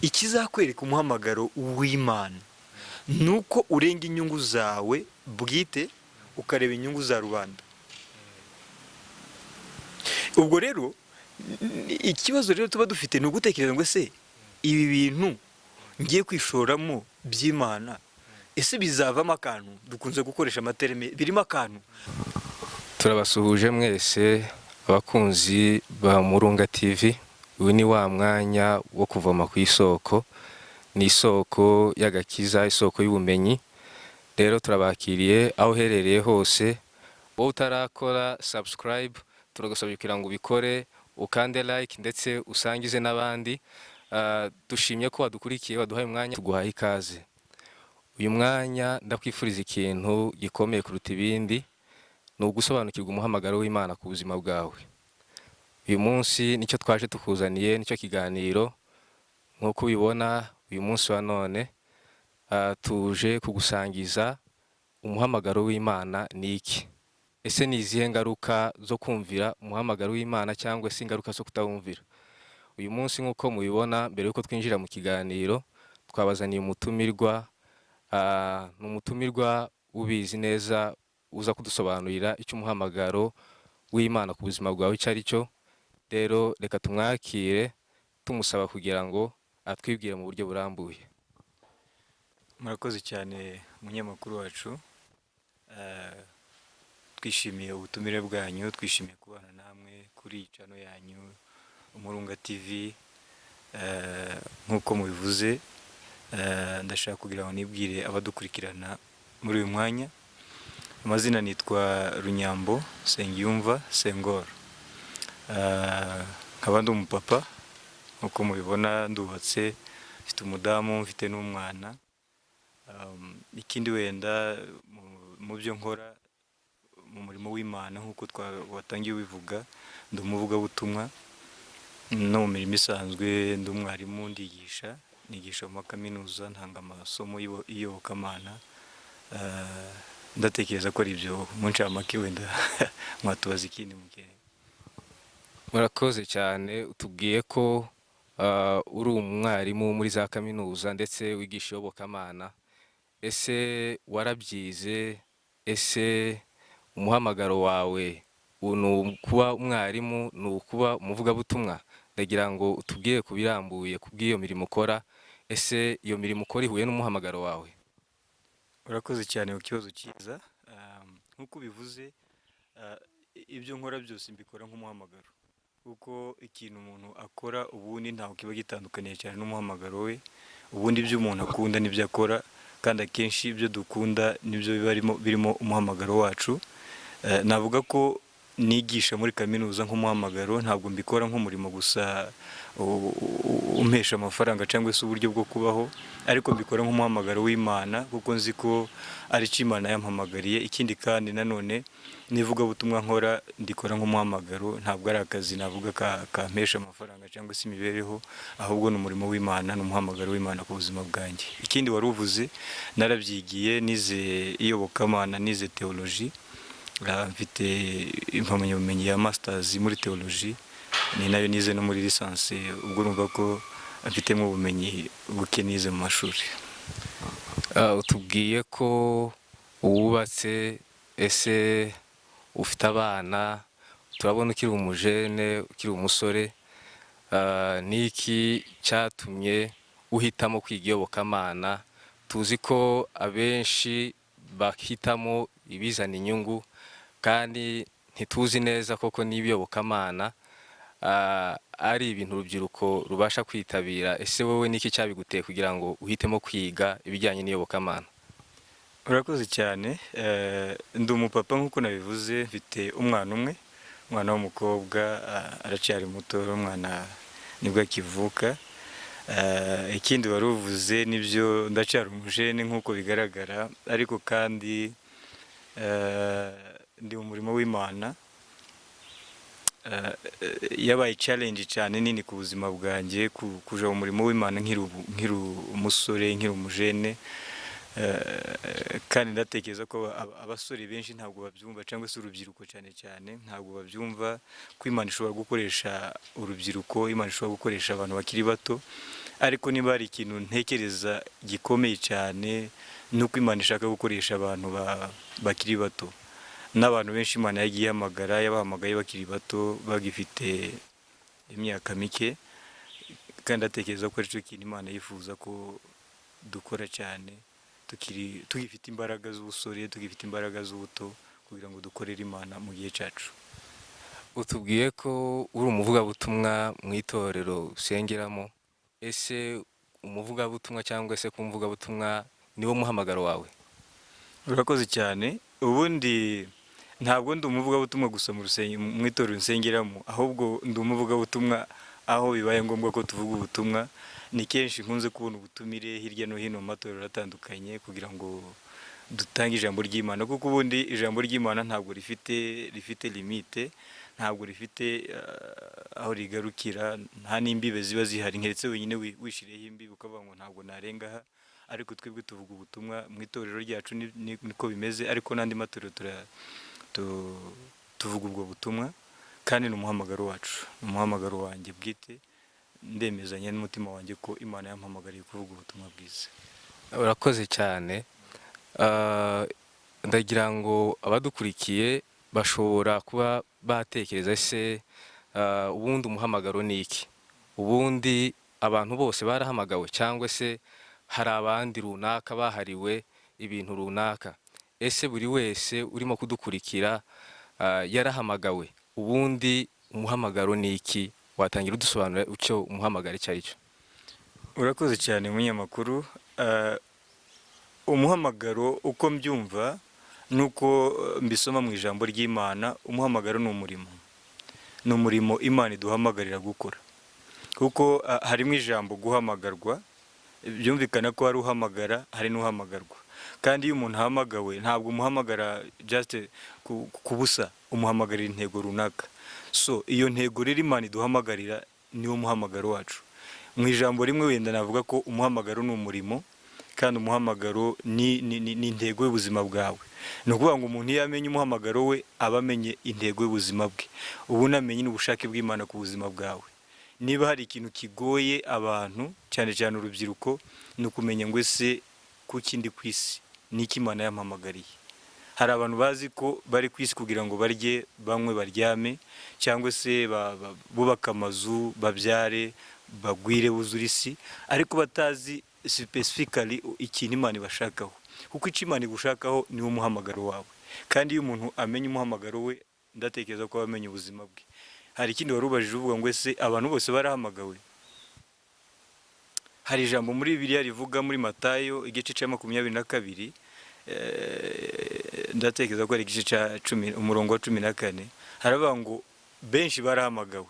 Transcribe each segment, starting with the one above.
ikizakwereka umuhamagaro w'Imana nuko urenga inyungu zawe bwite ukareba inyungu za rubanda. Ubwo rero ikibazo rero tuba dufite ni ugutekereza ngo ese ibi bintu ngiye kwishoramo by'Imana ese bizavamo akantu. Dukunze gukoresha amaterme birimo akantu. Turabasuhuje mwese abakunzi ba Murunga TV. Uyu ni wa mwanya wo kuvoma ku isoko, ni isoko y'agakiza, isoko y'ubumenyi. Rero turabakiriye aho herereye hose. Wowe utarakora subscribe turagusabye kugira ngo ubikore, ukande like ndetse usangize n'abandi. Dushimye ko wadukurikiye, waduhaye umwanya, tuguhaye ikaze. Uyu mwanya ndakwifuriza ikintu gikomeye kuruta ibindi, ni ugusobanukirwa umuhamagaro w'Imana ku buzima bwawe. Uyu munsi nicyo twaje tukuzaniye, nicyo kiganiro. Nk'uko ubibona uyu munsi wa none tuje kugusangiza umuhamagaro w'Imana ni iki. Ese ni izihe ngaruka zo kumvira umuhamagaro w'Imana cyangwa se ingaruka zo kutawumvira? Uyu munsi nk'uko mubibona, mbere yuko twinjira mu kiganiro, twabazaniye umutumirwa. Ni umutumirwa ubizi neza, uza kudusobanurira icyo umuhamagaro w'Imana ku buzima bwawe icyo ari cyo. Rero reka tumwakire tumusaba kugira ngo atwibwire mu buryo burambuye. Murakoze cyane umunyamakuru wacu. Twishimiye ubutumire bwanyu, twishimiye kubana namwe kuri channel yanyu Murunga TV. Nk'uko mubivuze, ndashaka kugira ngo nibwire abadukurikirana muri uyu mwanya. Amazina nitwa Runyambo Senghor. Nkaba ndi umupapa, nk'uko mubibona ndubatse, mfite umudamu, mfite n'umwana. Ikindi wenda mu byo nkora mu murimo w'Imana nk'uko watangiye ubivuga, ndi umuvugabutumwa. No mu mirimo isanzwe ndi umwarimu, nigisha mu makaminuza, ntanga amasomo y'iyobokamana. Ndatekereza ko ari ibyo mu ncamake, wenda mwatubaza ikindi mukeye. Murakoze cyane. Utubwiye ko uri umwarimu muri za kaminuza ndetse wigisha iyobokamana. Ese warabyize? Ese umuhamagaro wawe ni kuba umwarimu, ni ukuba umuvugabutumwa? Ndagira ngo utubwire ku birambuye ku bw'iyo mirimo ukora. Ese iyo mirimo ukora ihuye n'umuhamagaro wawe? Urakoze cyane ku kibazo cyiza. Nk'uko bivuze, ibyo nkora byose mbikora nk'umuhamagaro, kuko ikintu umuntu akora ubundi ntaho kiba gitandukaniye cyane n'umuhamagaro we. Ubundi ibyo umuntu akunda nibyo akora, kandi akenshi ibyo dukunda nibyo birimo umuhamagaro wacu. Navuga ko nigisha muri kaminuza nk'umuhamagaro, ntabwo mbikora nk'umurimo gusa umpesha amafaranga cyangwa se uburyo bwo kubaho, ariko mbikora nk'umuhamagaro w'Imana, kuko nzi ko ari cyo Imana yampamagariye. Ikindi kandi nanone n'ivugabutumwa nkora ndikora nk'umuhamagaro, ntabwo ari akazi navuga kampesha amafaranga cyangwa se imibereho, ahubwo ni umurimo w'Imana, ni umuhamagaro w'Imana ku buzima bwanjye. Ikindi wari uvuze, narabyigiye, nize iyobokamana, nize theology. Mfite impamyabumenyi ya masters muri theology, ni nayo nize no muri licence. Ubwo numva ko mfitemo ubumenyi buke nize mu mashuri. Utubwiye ko wubatse. Ese ufite abana? Turabona ukiri umujene, ukiri umusore. Niki cyatumye uhitamo kwiga iyobokamana? Tuzi ko abenshi bahitamo ibizana inyungu, kandi ntituzi neza koko niba iyobokamana ari ibintu urubyiruko rubasha kwitabira. Ese wowe niki cyabiguteye kugira ngo uhitemo kwiga ibijyanye n'iyobokamana? Urakoze cyane. Ndi umupapa nk'uko nabivuze, mfite umwana umwe, umwana w'umukobwa, aracyari muto, umwana nibwo akivuka. Ikindi wari uvuze nibyo, ndacyari umujene nk'uko bigaragara, ariko kandi ndi mu murimo w'Imana. Yabaye challenge cyane nini ku buzima bwanjye kuja mu murimo w'Imana nkiri umusore, nkiri umujene. Kandi ndatekereza ko abasore benshi ntabwo babyumva, cyangwa se urubyiruko cyane cyane ntabwo babyumva ko Imana ishobora gukoresha urubyiruko, Imana ishobora gukoresha abantu bakiri bato. ariko niba hari ikintu ntekereza gikomeye cyane nuko Imana ishaka gukoresha abantu bakiri bato, n'abantu benshi Imana yagiye ihamagara, yabahamagaye bakiri bato bagifite imyaka mike, kandi atekereza ko aricyo kintu Imana yifuza ko dukora cyane, tugifite imbaraga z'ubusore, tugifite imbaraga z'ubuto, kugira ngo dukorere Imana mu gihe cyacu. Utubwiye ko uri umuvugabutumwa mu itorero usengeramo, ese umuvugabutumwa cyangwa se kumvugabutumwa niwo muhamagaro wawe? Urakoze cyane. Ubundi ntabwo ndi umuvugabutumwa gusa mu itorero nsengeramo, ahubwo ndi umuvugabutumwa aho bibaye ngombwa ko tuvuga ubutumwa. Ni kenshi nkunze kubona ubutumire hirya no hino mu matorero atandukanye kugira ngo dutange ijambo ry'Imana, kuko ubundi ijambo ry'Imana ntabwo rifite limite, ntabwo rifite aho rigarukira, nta n'imbibe ziba zihari, nkeretse wenyine wishiriyeho imbibe ukavuga ngo ntabwo narenga aha. Ariko twebwe tuvuga ubutumwa mu itorero ryacu, niko bimeze, ariko n'andi matorero tuvuga ubwo butumwa, kandi ni umuhamagaro wacu, ni umuhamagaro wanjye bwite. Ndemezanya n'umutima wanjye ko Imana yampamagariye kuvuga ubutumwa bwiza. Urakoze cyane. Ndagira ngo abadukurikiye bashobora kuba batekereza ese ubundi umuhamagaro ni iki? Ubundi abantu bose barahamagawe cyangwa se hari abandi runaka bahariwe ibintu runaka? Ese buri wese urimo kudukurikira yarahamagawe? Ubundi umuhamagaro ni iki? Watangira udusobanurira icyo umuhamagaro icyo ari cyo. Urakoze cyane munyamakuru. Umuhamagaro uko mbyumva nuko mbisoma mu ijambo ry'Imana, umuhamagaro ni umurimo. Ni umurimo Imana iduhamagarira gukora. Kuko harimo ijambo guhamagarwa, byumvikana ko hari uhamagara, hari n'uhamagarwa. Kandi iyo umuntu ahamagawe ntabwo umuhamagara just kubusa, umuhamagarira intego runaka. So iyo ntego rero Imana iduhamagarira niwo muhamagaro wacu. Mu ijambo rimwe wenda navuga ko umuhamagaro ni umurimo, kandi umuhamagaro ni intego y'ubuzima bwawe. Ni ukuvuga ngo umuntu iyo amenye umuhamagaro we aba amenye intego y'ubuzima bwe, ubu namenye n'ubushake bw'Imana ku buzima bwawe. Niba hari ikintu kigoye abantu cyane cyane urubyiruko, ni ukumenya ngo ese kuki ndi ku isi, n'iki Imana yampamagariye. Hari abantu bazi ko bari ku isi kugira ngo barye, banywe, baryame, cyangwa se bubaka amazu, babyare, bagwire, buzure isi, ariko batazi specifically ikintu Imana ibashakaho. Kuko icyo Imana igushakaho niwo muhamagaro wawe. Kandi iyo umuntu amenya umuhamagaro we, ndatekereza ko amenye ubuzima bwe. Hari ikindi warubajije uvuga ngo ese abantu bose barahamagawe? Hari ijambo muri Bibiliya rivuga muri Matayo igice cya 22, ndatekereza ko ari igice cya 10 umurongo wa 14, haravuga ngo benshi barahamagawe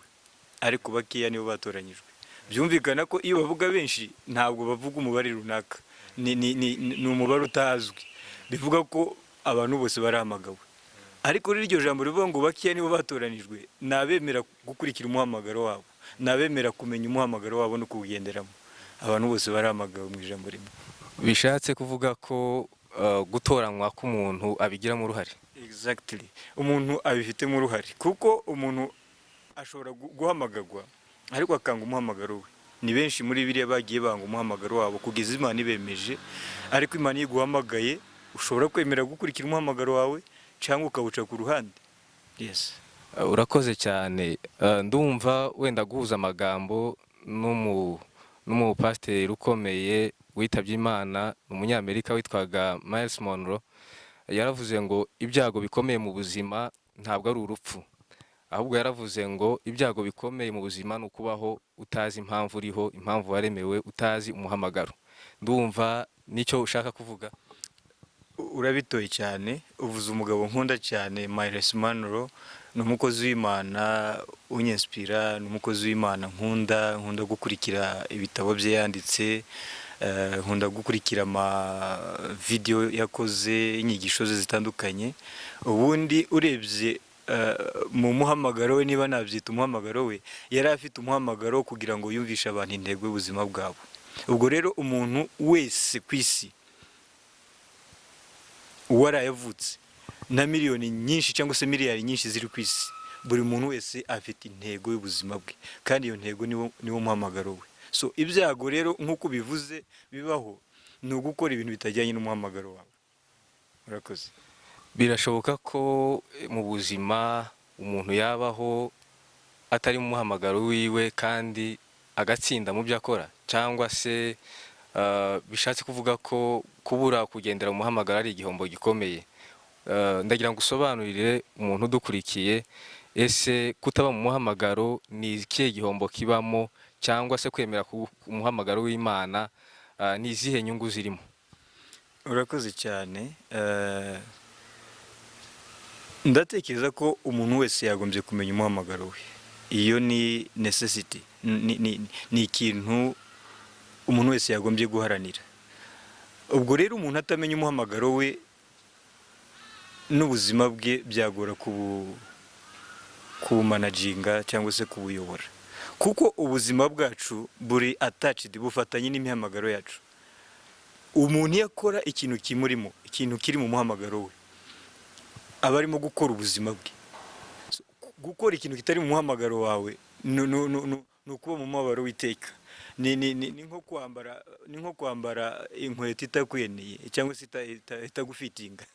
ariko bakeya nibo batoranyijwe. Byumvikana ko iyo bavuga benshi ntabwo bavuga umubare runaka, ni umubare utazwi. Bivuga ko abantu bose barahamagawe. Ariko rero iryo jambo rivuga ngo bakeya nibo batoranijwe, nabemera gukurikira umuhamagaro wabo, nabemera kumenya umuhamagaro wabo no kuwugenderamo. Abantu bose barahamagawe mu ijambo rimwe. Bishatse kuvuga ko gutoranywa k'umuntu abigiramo uruhare? Exactly. Umuntu abifitemo uruhare, kuko umuntu ashobora guhamagarwa ariko akanga umuhamagaro we. Ni benshi muri Bibiliya bagiye banga umuhamagaro wabo kugeza Imana ibemeje, ariko Imana iguhamagaye ushobora kwemera gukurikira umuhamagaro wawe cyangwa ukawuca ku ruhande. Yes. Urakoze cyane. Ndumva wenda guhuza amagambo n'umupasiteri ukomeye witabye Imana, umunyamerika witwaga Miles Monroe. Yaravuze ngo ibyago bikomeye mu buzima ntabwo ari urupfu, ahubwo yaravuze ngo ibyago bikomeye mu buzima ni ukubaho utazi impamvu uriho, impamvu waremewe, utazi umuhamagaro. Ndumva nicyo ushaka kuvuga. Urabitoye cyane, uvuze umugabo nkunda cyane, Miles Monroe. Ni umukozi w'Imana unyinspira, ni umukozi w'Imana nkunda gukurikira ibitabo bye yanditse, nkunda gukurikira ama video yakoze, inyigisho ze zitandukanye. Ubundi urebye mu muhamagaro we, niba nabyita umuhamagaro we, yari afite umuhamagaro kugira ngo yumvishe abantu intego y'ubuzima bwabo. Ubwo rero umuntu wese ku isi warayavutse na miliyoni nyinshi cyangwa se miliyari nyinshi ziri ku isi, buri muntu wese afite intego y'ubuzima bwe, kandi iyo ntego niwo muhamagaro we. so ibyago rero nk'uko bivuze bibaho ni ugukora ibintu bitajyanye n'umuhamagaro wawe. Urakoze. Birashoboka ko mu buzima umuntu yabaho atari mu muhamagaro wiwe kandi agatsinda mu byo akora, cyangwa se bishatse kuvuga ko kubura kugendera mu muhamagaro ari igihombo gikomeye. Ndagira ngo usobanurire umuntu udukurikiye, ese kutaba mu muhamagaro ni ikihe gihombo kibamo, cyangwa se kwemera ku muhamagaro w'Imana ni izihe nyungu zirimo? Urakoze cyane. Ndatekereza ko umuntu wese yagombye kumenya umuhamagaro we. Iyo ni necessity, ni ikintu umuntu wese yagombye guharanira. Ubwo rero umuntu atamenya umuhamagaro we n'ubuzima bwe byagora kubumanaginga cyangwa se kubuyobora, kuko ubuzima bwacu buri attached, bufatanye n'imihamagaro yacu. Umuntu yakora ikintu kimurimo, ikintu kiri mu muhamagaro we, aba arimo gukora ubuzima bwe. Gukora ikintu kitari mu muhamagaro wawe ni ukuba mu mubabaro w'iteka. Ni nko kwambara inkweto itakweneye cyangwa se itagufitinga.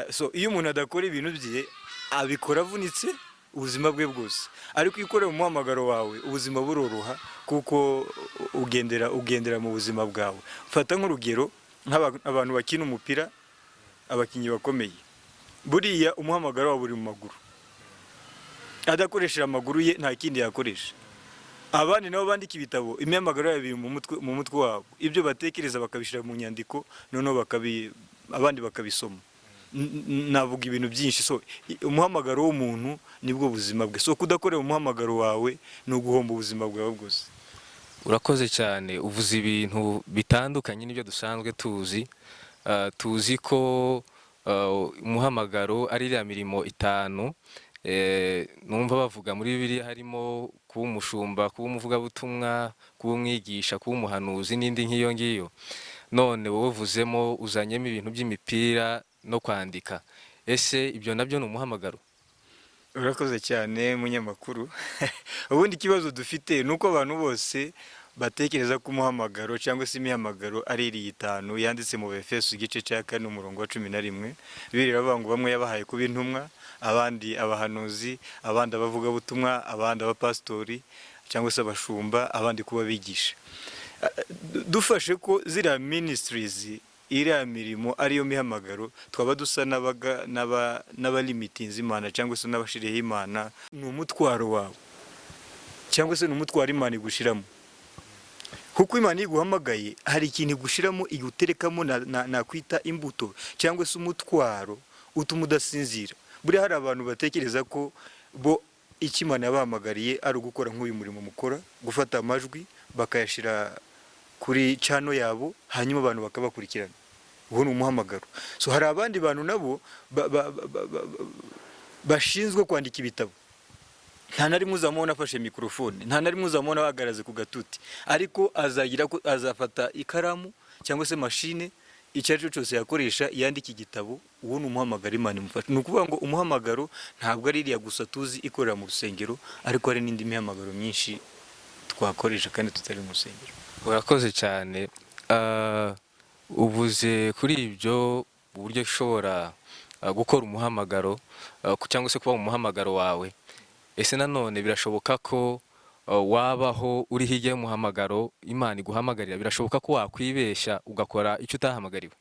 So iyo umuntu adakora ibintu bye abikora avunitse ubuzima bwe bwose, ariko iyo ukorera mu muhamagaro wawe ubuzima buroroha, kuko ugendera mu buzima bwawe. Fata nk'urugero nk'abantu bakina umupira, abakinnyi bakomeye, buriya umuhamagaro wabo uri mu maguru. Adakoresheje amaguru ye nta kindi yakoresha. Abandi nabo bandika ibitabo, imihamagaro yabo iri mu mutwe wabo, ibyo batekereza bakabishyira mu nyandiko, noneho abandi bakabisoma. Navuga ibintu byinshi. So umuhamagaro w'umuntu nibwo buzima bwe. So kudakorera umuhamagaro wawe ni uguhomba ubuzima bwawe bwose. Urakoze cyane, uvuze ibintu bitandukanye n'ibyo dusanzwe tuzi. Tuzi ko umuhamagaro ari iriya mirimo itanu numva bavuga muri Bibiliya, harimo kuba umushumba, kuba umuvugabutumwa, kuba umwigisha, kuba umuhanuzi n'indi nk'iyo ngiyo. None wowe uvuzemo uzanyemo ibintu by'imipira no kwandika, ese ibyo nabyo ni umuhamagaro? Urakoze cyane munyamakuru. Ubundi ikibazo dufite ni uko abantu bose batekereza ko umuhamagaro cyangwa se imihamagaro ari iri itanu yanditse mu Efeso igice cya 4 umurongo wa 11. Bibiliya iravuga ngo bamwe yabahaye kuba intumwa, abandi abahanuzi, abandi abavugabutumwa, abandi abapastori cyangwa se abashumba, abandi kuba bigisha. Dufashe ko ziriya ministries, iriya mirimo ariyo mihamagaro, twaba dusa n'abalimitinze Imana cyangwa se n'abashiriyeho Imana. Ni umutwaro wawe cyangwa se ni umutwaro Imana igushiramo, kuko Imana iguhamagaye hari ikintu igushiramo, iguterekamo nakwita imbuto cyangwa se umutwaro utuma udasinzira. Buriya hari abantu batekereza ko bo icyo Imana yabahamagariye ari ugukora nk'uyu murimo mukora, gufata amajwi bakayashira kuri channel yabo, hanyuma abantu bakabakurikirana. Uwo ni umuhamagaro. So hari abandi bantu nabo bashinzwe kwandika ibitabo. Nta na rimwe uzamubona afashe mikrofone, nta na rimwe uzamubona bahagaraze ku gatuti, ariko azafata ikaramu cyangwa se mashine, icyo ari cyo cyose yakoresha yandika igitabo. Uwo ni umuhamagaro Imana imufasha. Ni ukuvuga ngo umuhamagaro ntabwo ari iriya gusa tuzi ikorera mu rusengero, ariko hari n'indi mihamagaro myinshi twakoresha kandi tutari mu rusengero. Urakoze cyane. Uvuze kuri ibyo uburyo ushobora gukora umuhamagaro cyangwa se kuba mu muhamagaro wawe. Ese nanone birashoboka ko wabaho uri hirya y'umuhamagaro Imana iguhamagarira? Birashoboka ko wakwibeshya ugakora icyo utahamagariwe?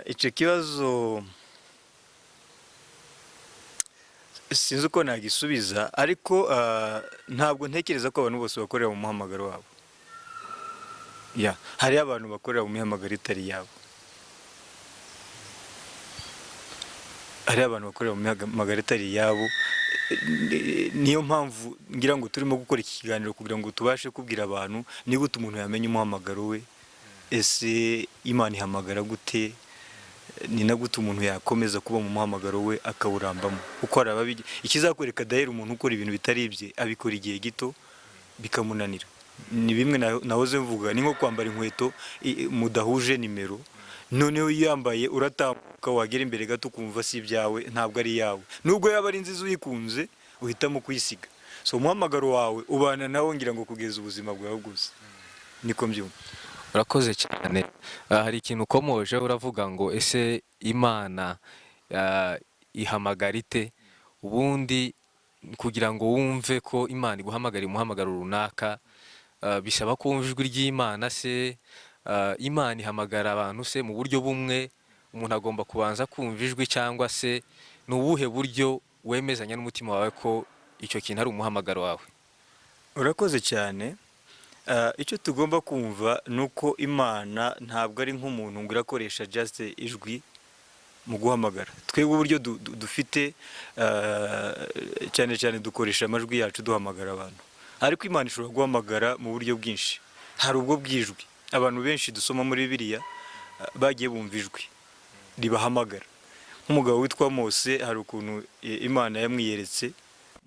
Icyo kibazo sinzi uko nagisubiza, ariko ntabwo ntekereza ko abantu bose bakorera mu muhamagaro wabo. Hari abantu bakorera mu mihamagaro itari yabo. Hari abantu bakorera mu mihamagaro itari yabo. Niyo mpamvu ngira ngo turimo gukora iki kiganiro kugira ngo tubashe kubwira abantu ni gute umuntu yamenya umuhamagaro we, ese Imana ihamagara gute, ni na gute umuntu yakomeza kuba mu muhamagaro we akawurambamo. Uko hari ikizakwereka dahera umuntu ukora ibintu bitari ibye abikora igihe gito bikamunanira. Ni bimwe nahoze mvuga, ni nko kwambara inkweto mudahuje nimero, noneho yambaye uratambuka wagera imbere gato kumva si ibyawe, ntabwo ari yawe. Nubwo yaba ari nziza uyikunze uhitamo kuyisiga. so umuhamagaro wawe ubana nawo ngira ngo kugeza ubuzima bwawe bwose, niko mbyumva. urakoze cyane. Hari ikintu ukomoje uravuga ngo ese Imana ihamagara ite? Ubundi kugira ngo wumve ko Imana iguhamagara umuhamagaro runaka, bisaba ko wumva ijwi ry'Imana se? Imana ihamagara abantu se mu buryo bumwe, umuntu agomba kubanza kumva ijwi, cyangwa se ni ubuhe buryo wemezanya n'umutima wawe ko icyo kintu ari umuhamagaro wawe? Urakoze cyane. Icyo tugomba kumva ni uko Imana ntabwo ari nk'umuntu ngo irakoresha just ijwi mu guhamagara. Twebwe uburyo dufite cyane cyane dukoresha amajwi yacu duhamagara abantu, ariko Imana ishobora guhamagara mu buryo bwinshi. Hari ubwo bw'ijwi, abantu benshi dusoma muri Bibiliya bagiye bumva ijwi ribahamagara. Nk'umugabo witwa Mose, hari ukuntu Imana yamwiyeretse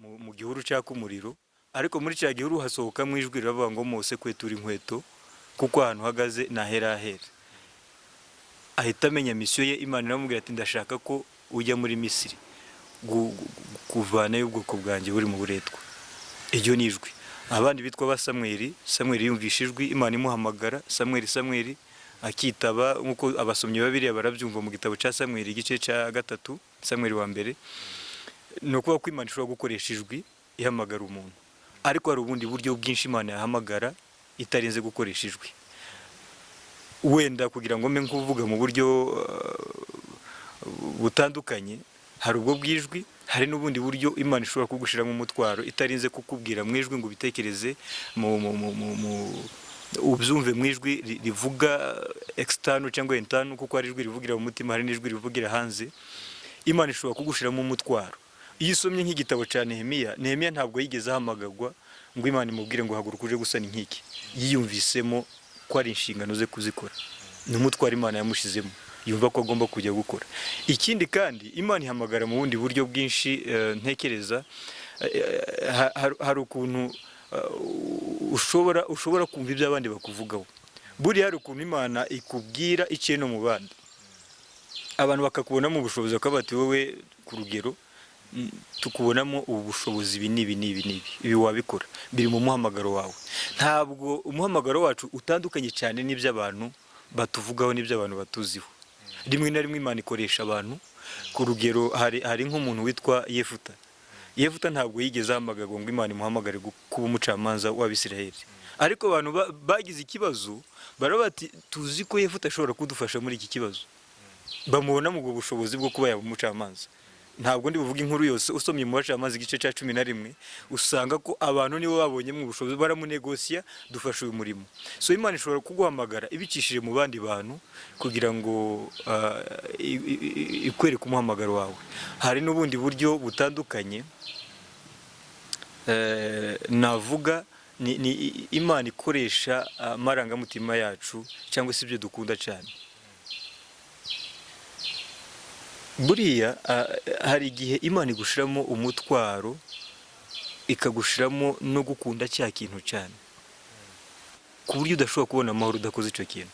mu gihuru cyaka umuriro, ariko muri cya gihuru hasohokamo ijwi riravuga ngo Mose kwetura inkweto kuko ahantu uhagaze nahera ahera. Ahita amenya misiyo ye. Imana iramubwira ati ndashaka ko ujya muri Misiri kuvanayo ubwoko bwanjye buri mu buretwa. Iryo ni ijwi. Abandi bitwa ba Samweli yumvisha ijwi, Imana imuhamagara Samweli akitaba, nk'uko abasomyi babiri barabyumva mu gitabo cya Samweli igice cya 3, Samweli wa mbere. Ni ukuvuga ko Imana ishobora gukoresha ijwi ihamagara umuntu, ariko hari ubundi buryo bwinshi Imana yahamagara itarinze gukoresha ijwi. Wenda kugira ngo mbe nkuvuga mu buryo butandukanye, hari ubwo bw'ijwi, hari n'ubundi buryo Imana ishobora kugushiramo umutwaro itarinze kukubwira mu ijwi ngo ubitekereze ubyumve mu ijwi rivuga external cyangwa internal, kuko hari ijwi rivugira mu mutima, hari n'ijwi rivugira hanze. Imana ishobora kugushiramo umutwaro. Iyo usomye nk'igitabo cya Nehemiya ntabwo yigeze ahamagagwa ngo Imana imubwire ngo haguruka uje gusana inkiki. Yiyumvisemo ko ari inshingano ze kuzikora, ni umutwaro Imana yamushizemo, yumva ko agomba kujya gukora. Ikindi kandi Imana ihamagara mu bundi buryo bwinshi. Ntekereza hari ukuntu ushobora kumva ibyo abandi bakuvugaho. Buriya hari ukuntu Imana ikubwira iciye no mu bandi, abantu bakakubonamo ubushobozi, bakaba bati wowe ku rugero tukubonamo ubu bushobozi ibi wabikora, biri mu muhamagaro wawe. Ntabwo umuhamagaro wacu utandukanye cyane n'iby'abantu batuvugaho n'iby'abantu batuziho. Rimwe na rimwe Imana ikoresha abantu. Ku rugero hari nk'umuntu witwa Yefuta ntabwo yigeze ahamagarwa ngo Imana imuhamagare kuba umucamanza w'Abisiraheli, ariko abantu bagize ikibazo baravuga bati tuzi ko Yefuta ashobora kudufasha muri iki kibazo, bamubona mu bushobozi bwo kuba yaba umucamanza. Ntabwo ndi buvuga inkuru yose. Usomye mu Bacamanza igice cya 11 usanga ko abantu nibo babonyemo ubushobozi, baramunegosiya, dufashe uyu murimo. So Imana ishobora kuguhamagara ibicishije mu bandi bantu kugira ngo ikwereke umuhamagaro wawe. Hari n'ubundi buryo butandukanye navuga, ni Imana ikoresha amarangamutima yacu cyangwa se ibyo dukunda cyane. Buriya hari igihe Imana igushiramo umutwaro, ikagushiramo no gukunda cya kintu cyane, ku buryo udashobora kubona amahoro udakoze icyo kintu.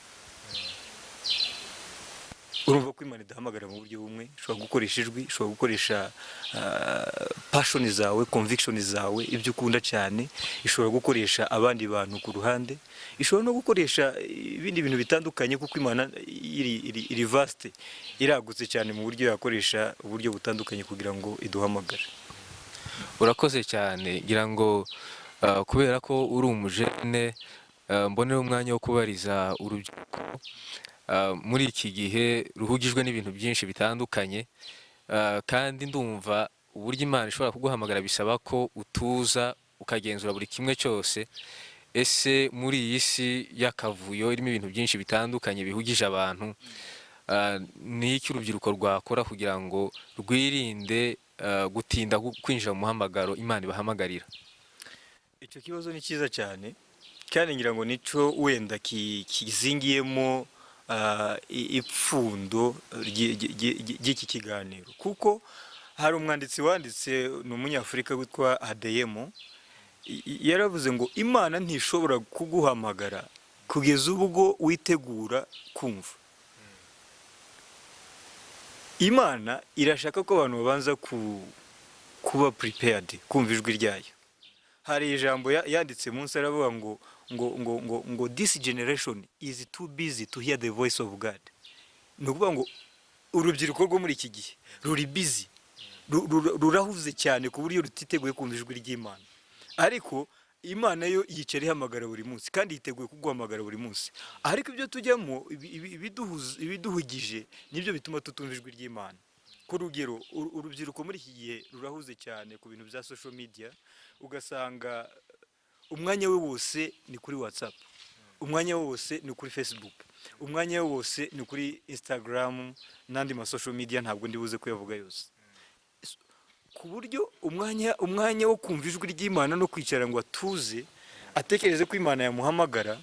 Urumva ko Imana idahamagara mu buryo bumwe. Ishobora gukoresha ijwi, ishobora gukoresha passion zawe, conviction zawe, ibyo ukunda cyane. Ishobora gukoresha abandi bantu ku ruhande. Ishobora no gukoresha ibindi bintu bitandukanye, kuko Imana iri vaste, iragutse cyane mu buryo yakoresha uburyo butandukanye kugira ngo iduhamagare. Urakoze cyane. Ngira ngo kubera ko uri umujene, mbonera umwanya wo kubariza urubyiruko muri iki gihe ruhugijwe n'ibintu byinshi bitandukanye, kandi ndumva uburyo Imana ishobora kuguhamagara bisaba ko utuza ukagenzura buri kimwe cyose. Ese muri iyi si y'akavuyo irimo ibintu byinshi bitandukanye bihugije abantu, ni iki urubyiruko rwakora kugira ngo rwirinde gutinda kwinjira mu muhamagaro Imana ibahamagarira? Icyo kibazo ni cyiza cyane, kandi ngira ngo nico wenda kizingiyemo ipfundo ry'iki kiganiro, kuko hari umwanditsi wanditse, ni umunyafurika witwa Adeyemo, yaravuze ngo Imana ntishobora kuguhamagara kugeza ubwo witegura kumva. Imana irashaka ko abantu babanza kuba prepared kumva ijwi ryayo. hari ijambo yanditse munsi aravuga ngo this generation is too busy to hear the voice of God. Ni ukuvuga ngo urubyiruko rwo muri iki gihe ruri busy, rurahuze cyane ku buryo rutiteguye kumva ijwi ry'Imana, ariko Imana yo yicara ihamagara buri munsi kandi yiteguye kuguhamagara buri munsi, ariko ibyo tujyamo ibiduhugije nibyo bituma tutumva ijwi ry'Imana. Ku rugero urubyiruko muri iki gihe rurahuze cyane ku bintu bya social media, ugasanga umwanya we wose ni kuri WhatsApp, umwanya we wose ni kuri Facebook, umwanya we wose ni kuri Instagram n'andi ma social media ntabwo ndibuze kuyavuga yose, ku buryo umwanya wo kumva ijwi ry'Imana no kwicara ngo atuze atekereze ko Imana yamuhamagara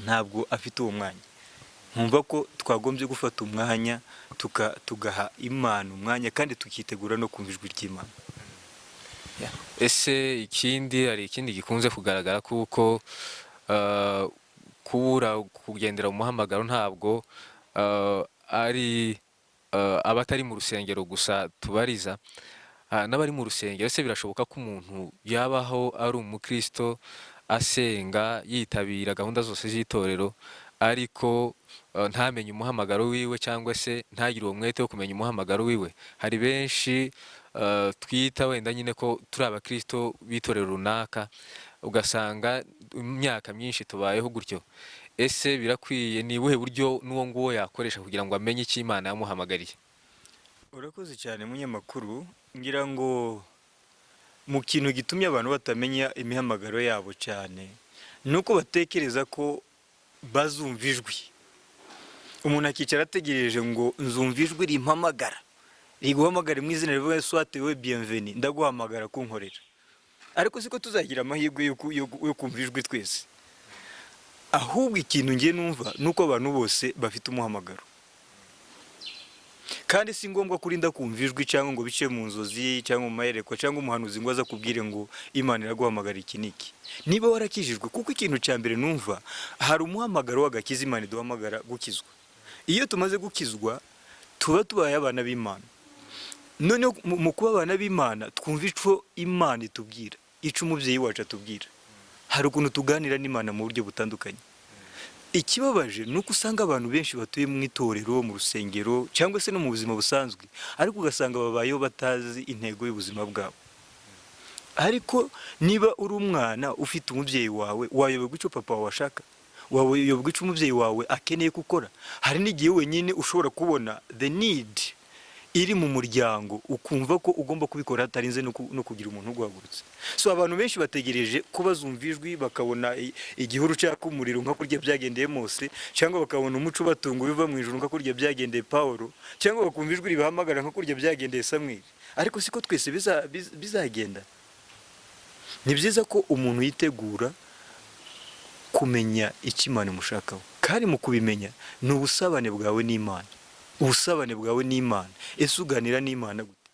ntabwo afite uwo mwanya. Nkumva ko twagombye gufata umwanya tugaha Imana umwanya kandi tukitegura no kumva ijwi ry'Imana. Ese hari ikindi gikunze kugaragara kuko kubura kugendera mu muhamagaro ntabwo ari abatari mu rusengero gusa tubariza, n'abari mu rusengero. Ese birashoboka ko umuntu yabaho ari umukristo asenga yitabira gahunda zose z'itorero ariko ntamenye umuhamagaro wiwe cyangwa se ntagire uwo mwete wo kumenya umuhamagaro wiwe? Hari benshi twita wenda nyine ko turi abakristo b'itorero runaka, ugasanga imyaka myinshi tubayeho gutyo. Ese birakwiye, ni ubuhe buryo n'uwo nguwo yakoresha kugira ngo amenye icyo Imana yamuhamagariye? Urakoze cyane munyamakuru. Ngira ngo mu kintu gitumye abantu batamenya imihamagaro yabo cyane nuko batekereza ko bazumva ijwi. Umuntu akicara ategereje ngo nzumva ijwi rimpamagara, riguhamagara mu izina rivuga soit we bienvenue, ndaguhamagara kunkorera. Ariko siko tuzagira amahirwe yo kumva ijwi twese. Ahubwo ikintu ngiye numva nuko abantu bose bafite umuhamagaro, kandi si ngombwa kurinda kumva ijwi cyangwa ngo bice mu nzozi cyangwa mu mayerekwa cyangwa umuhanuzi ngo aza kubwire ngo Imana iraguhamagara iki niki. Niba warakijijwe, kuko ikintu cya mbere numva hari umuhamagaro w'agakiza Imana iduhamagara gukizwa. Iyo tumaze gukizwa tuba tubaye abana b'Imana. None mu kuba abana b'Imana twumva ico Imana itubwira, ico umubyeyi wacu atubwira. Hari ukuntu tuganira n'Imana mu buryo butandukanye. Ikibabaje nuko usanga abantu benshi batuye mu itorero, mu rusengero cyangwa se no mu buzima busanzwe, ariko ugasanga babayeho batazi intego y'ubuzima bwabo. Ariko niba uri umwana ufite umubyeyi wawe, wayoberwa icyo papa wawe ashaka, wayoberwa icyo umubyeyi wawe akeneye gukora. Hari n'igihe wenyine ushobora kubona the need iri mu muryango ukumva ko ugomba kubikora hatarinze no kugira umuntu uguhagurutse. So abantu benshi bategereje ko bazumva ijwi, bakabona igihuru cyaka umuriro nka kurya byagendeye Mose, cyangwa bakabona umuco batunga biva mu ijuru nka kurya byagendeye Paulo, cyangwa bakumva ijwi ribahamagara nka kurya byagendeye Samuel. Ariko siko twese bizagenda. Ni byiza ko umuntu yitegura kumenya icyo Imana imushakaho, kandi mu kubimenya ni ubusabane bwawe n'Imana. Ubusabane bwawe n'Imana, ese uganira n'Imana gute?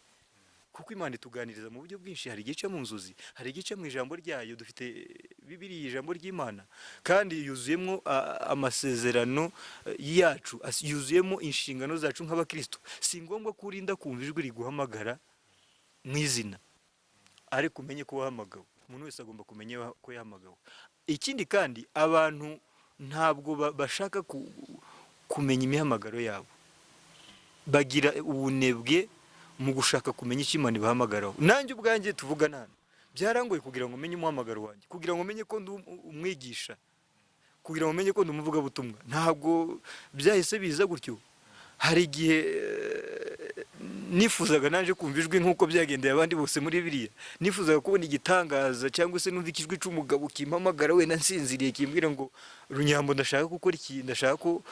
Kuko Imana ituganiriza mu buryo bwinshi. Hari igice mu nzozi, hari igice mu ijambo ryayo. Dufite Bibiliya, ijambo ry'Imana, kandi yuzuyemo amasezerano yacu, yuzuyemo inshingano zacu nk'abakristo. Si ngombwa ko urinda kumva ijwi riguhamagara mu izina, ariko umenye ko wahamagawe. Umuntu wese agomba kumenya ko yahamagawe. Ikindi kandi abantu ntabwo bashaka kumenya imihamagaro yabo, bagira ubunebwe mu gushaka kumenya icyo Imana ibahamagaraho. Nanjye ubwanjye tuvugana hano byarangoye kugira ngo umenye umuhamagaro wanjye, kugira ngo umenye ko ndi umwigisha, kugira ngo umenye ko ndi umuvugabutumwa. Ntabwo byahise biza gutyo. Hari igihe nifuzaga naje kumva ijwi nk'uko byagendeye abandi bose muri Bibiliya. Nifuzaga kubona igitangaza cyangwa se numva ikijwi cy'umugabo kimpamagara wenda nsinziriye kimbwira ngo Runyambo, ndashaka gukora iki, ndashaka ko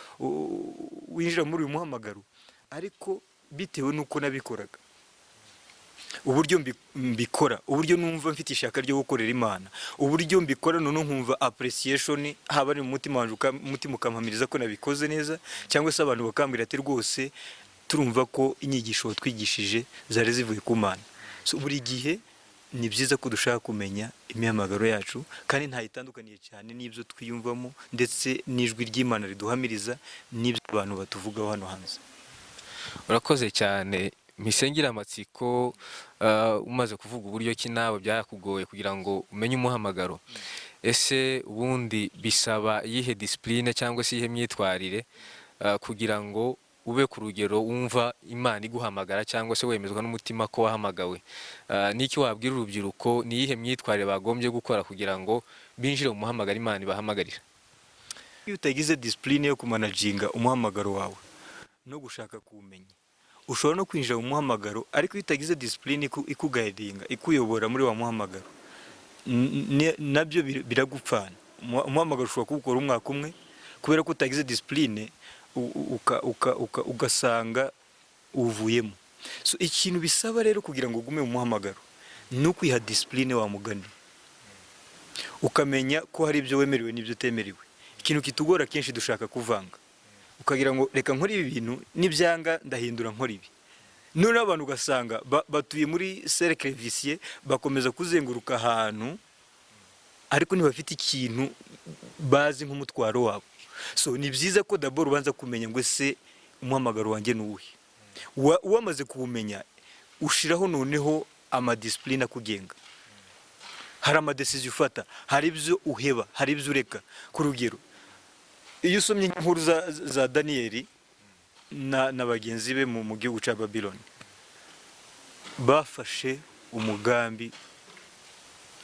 winjira muri uyu muhamagaro. Ariko bitewe nuko nabikoraga, uburyo mbikora, uburyo numva mfite ishaka ryo gukorera Imana, uburyo mbikora none nkumva appreciation haba ari mu mutima wanje, umutima ukampamiriza ko nabikoze neza, cyangwa se abantu bakambwira ati rwose turumva ko inyigisho twigishije zari zivuye ku Mana. So buri gihe ni byiza ko dushaka kumenya imihamagaro yacu, kandi ntayitandukaniye cyane n'ibyo twiyumvamo ndetse n'ijwi ry'Imana riduhamiriza n'ibyo abantu batuvugaho hano hanze. Urakoze cyane. mpisengira amatsiko umaze kuvuga uburyo ki nawe byakugoye kugira ngo umenye umuhamagaro. Ese ubundi bisaba iyihe discipline cyangwa se iyihe myitwarire kugira ngo ube ku rugero wumva Imana iguhamagara cyangwa se wemezwa n'umutima ko wahamagawe? Niki wabwira urubyiruko, ni iyihe myitwarire bagombye gukora kugira ngo binjire mu muhamagaro Imana ibahamagarira? Iyo utagize discipline yo kumanaginga umuhamagaro wawe no gushaka kuwumenya, ushobora no kwinjira mu muhamagaro, ariko iyo utagize discipline ikuguidinga, ikuyobora muri wa muhamagaro, nabyo biragupfana. Umuhamagaro ushobora kuwukora umwaka umwe kubera ko utagize discipline, ugasanga uvuyemo. So ikintu bisaba rero kugira ngo ugume mu muhamagaro ni ukwiha discipline wa mugani, ukamenya ko hari ibyo wemerewe n'ibyo utemerewe. Ikintu kitugora kenshi dushaka kuvanga, ukagira ngo reka nkora ibi bintu, nibyanga ndahindura nkora ibi. None abantu ugasanga batuye muri cercle vicieux, bakomeza kuzenguruka ahantu ariko ntibafite ikintu bazi nk'umutwaro wabo. So ni byiza ko d'abord ubanza kumenya ngo ese umuhamagaro wanjye nuwuhe. Uwamaze kuwumenya, ushiraho noneho amadiscipline akugenga. Hari amadecision ufata, hari ibyo uheba, hari ibyo ureka. Ku rugero, iyo usomye inkuru za Daniyeli na bagenzi be mu gihugu cya Babylon, bafashe umugambi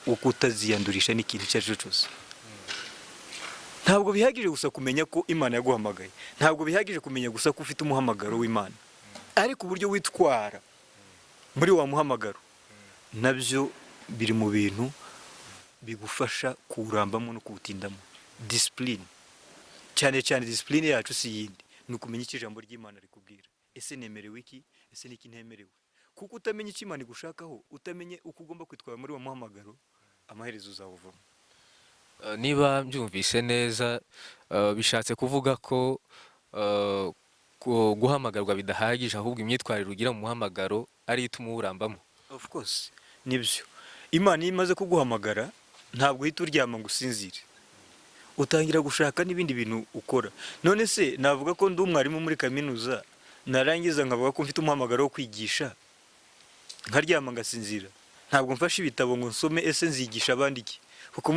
wo kutaziyandurisha n'ikintu icyo ari cyo cyose. Ntabwo bihagije gusa kumenya ko Imana yaguhamagaye, ntabwo bihagije kumenya gusa ko ufite umuhamagaro w'Imana, ariko uburyo witwara muri wa muhamagaro nabyo biri mu bintu bigufasha kuwurambamo no kuwutindamo. Discipline, cyane cyane discipline yacu si yindi, ni ukumenya icyo ijambo ry'Imana rikubwira. Ese nemerewe iki, ese niki ntemerewe? Kuko utamenye icyo Imana igushakaho, utamenye uko ugomba kwitwara muri wa muhamagaro, amaherezo uzawuvamo. Niba mbyumvise neza, bishatse kuvuga ko guhamagarwa bidahagije, ahubwo imyitwarire ugira mu muhamagaro ari ituma uwurambamo. Of course, nibyo. Imana iyo imaze kuguhamagara, ntabwo uhita uryama ngo usinzire, utangira gushaka n'ibindi bintu ukora. None se navuga ko ndi umwarimu muri kaminuza, narangiza nkavuga ko mfite umuhamagaro wo kwigisha, nkaryama ngasinzira? Ntabwo mfashe ibitabo ngo nsome ese nzigisha abandi iki? Kuko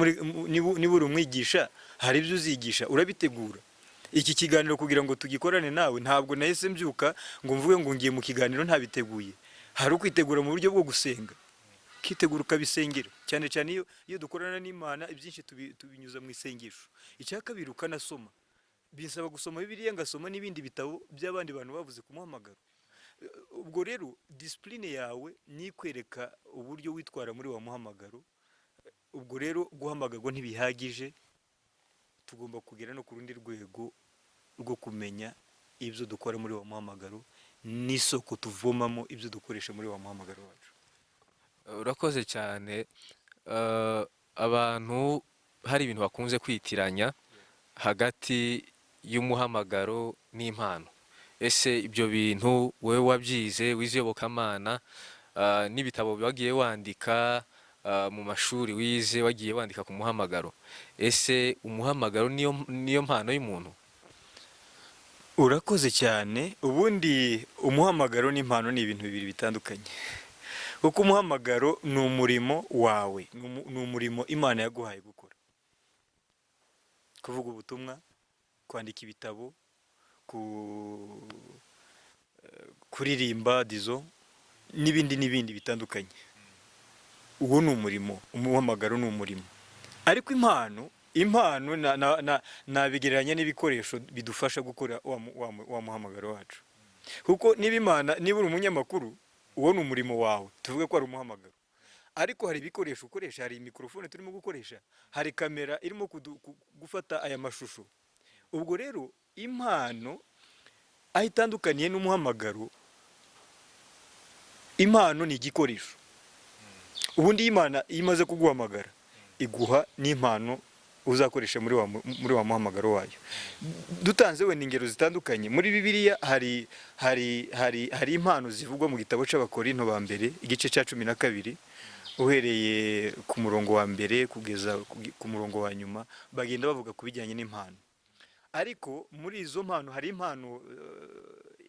niba uri umwigisha, hari ibyo uzigisha, urabitegura. Iki kiganiro kugira ngo tugikorane nawe, ntabwo nahise mbyuka ngo mvuge ngo ngiye mu kiganiro ntabiteguye. Hari ukwitegura mu buryo bwo gusenga, kitegura ukabisengera. Cyane cyane iyo dukorana n'Imana, ibyinshi tubinyuza mu isengesho. Icya kabiri, ukanasoma. Binsaba gusoma Bibiliya, ngasoma n'ibindi bitabo by'abandi bantu bavuze ku muhamagaro. Ubwo rero discipline yawe ni ikwereka uburyo witwara muri wa muhamagaro. Ubwo rero guhamagarwa ntibihagije, tugomba kugera no ku rundi rwego rwo kumenya ibyo dukora muri wa muhamagaro n'isoko tuvomamo ibyo dukoresha muri wa muhamagaro wacu. Urakoze cyane. Abantu hari ibintu bakunze kwitiranya hagati y'umuhamagaro n'impano. Ese ibyo bintu wowe wabyize, wize iyobokamana, n'ibitabo wagiye wandika, mu mashuri wize wagiye wandika ku muhamagaro, ese umuhamagaro niyo mpano y'umuntu? Urakoze cyane. Ubundi umuhamagaro n'impano ni ibintu bibiri bitandukanye. Kuko umuhamagaro ni umurimo wawe, ni umurimo Imana yaguhaye gukora. Kuvuga ubutumwa, kwandika ibitabo, kuririmba dizo, n'ibindi bitandukanye. Uwo ni umurimo, umuhamagaro ni umurimo. Ariko impano nabigereranya n'ibikoresho bidufasha gukora wa muhamagaro wacu. Kuko niba uri umunyamakuru, uwo ni umurimo wawe, tuvuge ko ari umuhamagaro. Ariko hari ibikoresho ukoresha, hari mikrofone turimo gukoresha, hari kamera irimo gufata aya mashusho. Ubwo rero impano aho itandukaniye n'umuhamagaro, impano ni igikoresho. Ubundi Imana imaze kuguhamagara, iguha n'impano uzakoresha muri wa muhamagaro wayo. Dutanze wenda ingero zitandukanye. Muri Bibiliya hari impano zivugwa mu gitabo cy'Abakorinto ba mbere, igice cya 12, uhereye ku murongo wa mbere kugeza ku murongo wa nyuma, bagenda bavuga ku bijyanye n'impano. Ariko muri izo mpano hari impano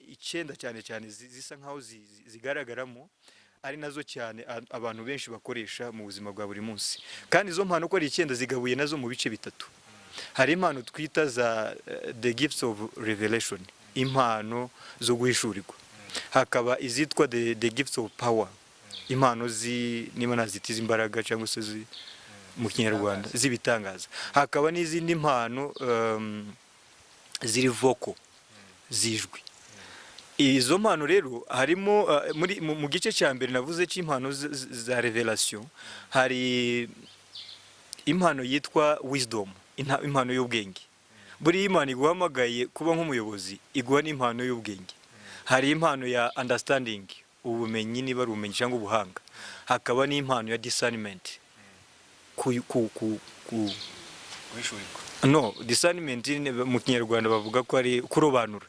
icyenda cyane cyane zisa nkaho zigaragaramo ari nazo cyane abantu benshi bakoresha mu buzima bwa buri munsi. Kandi izo mpano uko ari icyenda zigabuye nazo mu bice bitatu. Hari impano twita za the gifts of revelation, impano zo guhishurirwa. Hakaba izitwa the gifts of power, impano niba nazitiza imbaraga cyangwa se mu Kinyarwanda z'ibitangaza. Hakaba n'izindi mpano ziri vocal, zijwi. Izo mpano rero harimo mu gice cya mbere navuze cy'impano za revelation, hari impano yitwa wisdom, impano y'ubwenge. Buri impano iguhamagaye kuba nk'umuyobozi iguha n'impano y'ubwenge. Hari impano ya understanding, ubumenyi niba ari ubumenyi cyangwa ubuhanga. Hakaba n'impano ya discernment, no, discernment mu Kinyarwanda bavuga ko ari kurobanura.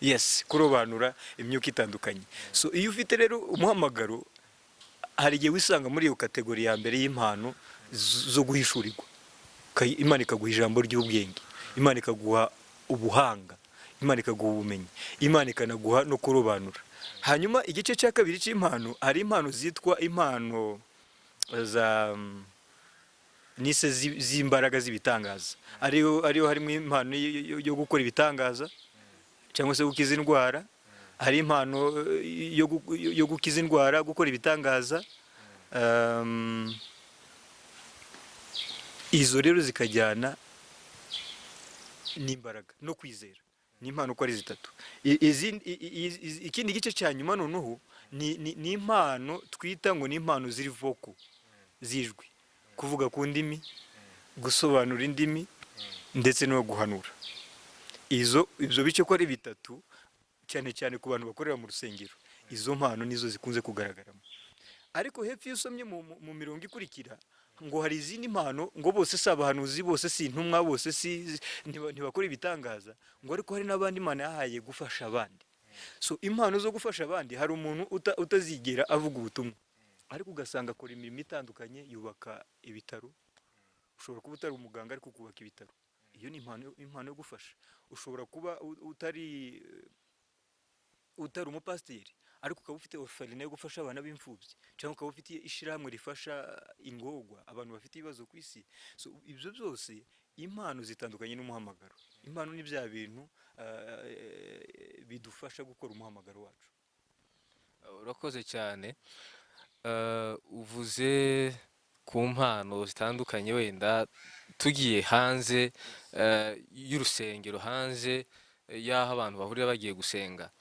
Yes, kurobanura imyuka itandukanye. So iyo ufite rero umuhamagaro, hari igihe wisanga muri iyo kategori ya mbere y'impano zo guhishurirwa. Imana ikaguha ijambo ry'ubwenge, Imana ikaguha ubuhanga, Imana ikaguha ubumenyi, Imana ikanaguha no kurobanura. Hanyuma igice cya kabiri cy'impano, hari impano zitwa impano za nise z'imbaraga z'ibitangaza. Ariyo harimo impano yo gukora ibitangaza cyangwa se gukiza indwara. Hari impano yo gukiza indwara, gukora ibitangaza. Izo rero zikajyana n'imbaraga no kwizera. Ni impano uko ari zitatu. Ikindi gice cya nyuma noneho ni impano twita ngo ni impano ziri vocal, zijwi. Kuvuga ku ndimi, gusobanura indimi, ndetse no guhanura. Ibyo bice ko ari bitatu, cyane cyane ku bantu bakorera mu rusengero, izo mpano nizo zikunze kugaragaramo. Ariko hepfo iyo usomye mu mirongo ikurikira, ngo hari izindi mpano, ngo bose si abahanuzi, bose si intumwa, bose ntibakora ibitangaza, ngo ariko hari n'abandi Imana yahaye gufasha abandi. So impano zo gufasha abandi, hari umuntu utazigera avuga ubutumwa, ariko ugasanga akora imirimo itandukanye, yubaka ibitaro. Ushobora kuba utari umuganga ariko kubaka ibitaro, iyo ni impano yo gufasha. Ushobora kuba utari umupasiteri ariko ukaba ufite orpheline yo gufasha abana b'imfubyi, cyangwa ukaba ufite ishyirahamwe rifasha ingorwa, abantu bafite ibibazo ku isi. So ibyo byose impano zitandukanye n'umuhamagaro. Impano ni bya bintu bidufasha gukora umuhamagaro wacu. Urakoze cyane. Uvuze ku mpano zitandukanye, wenda tugiye hanze y'urusengero, hanze y'aho abantu bahurira bagiye gusenga.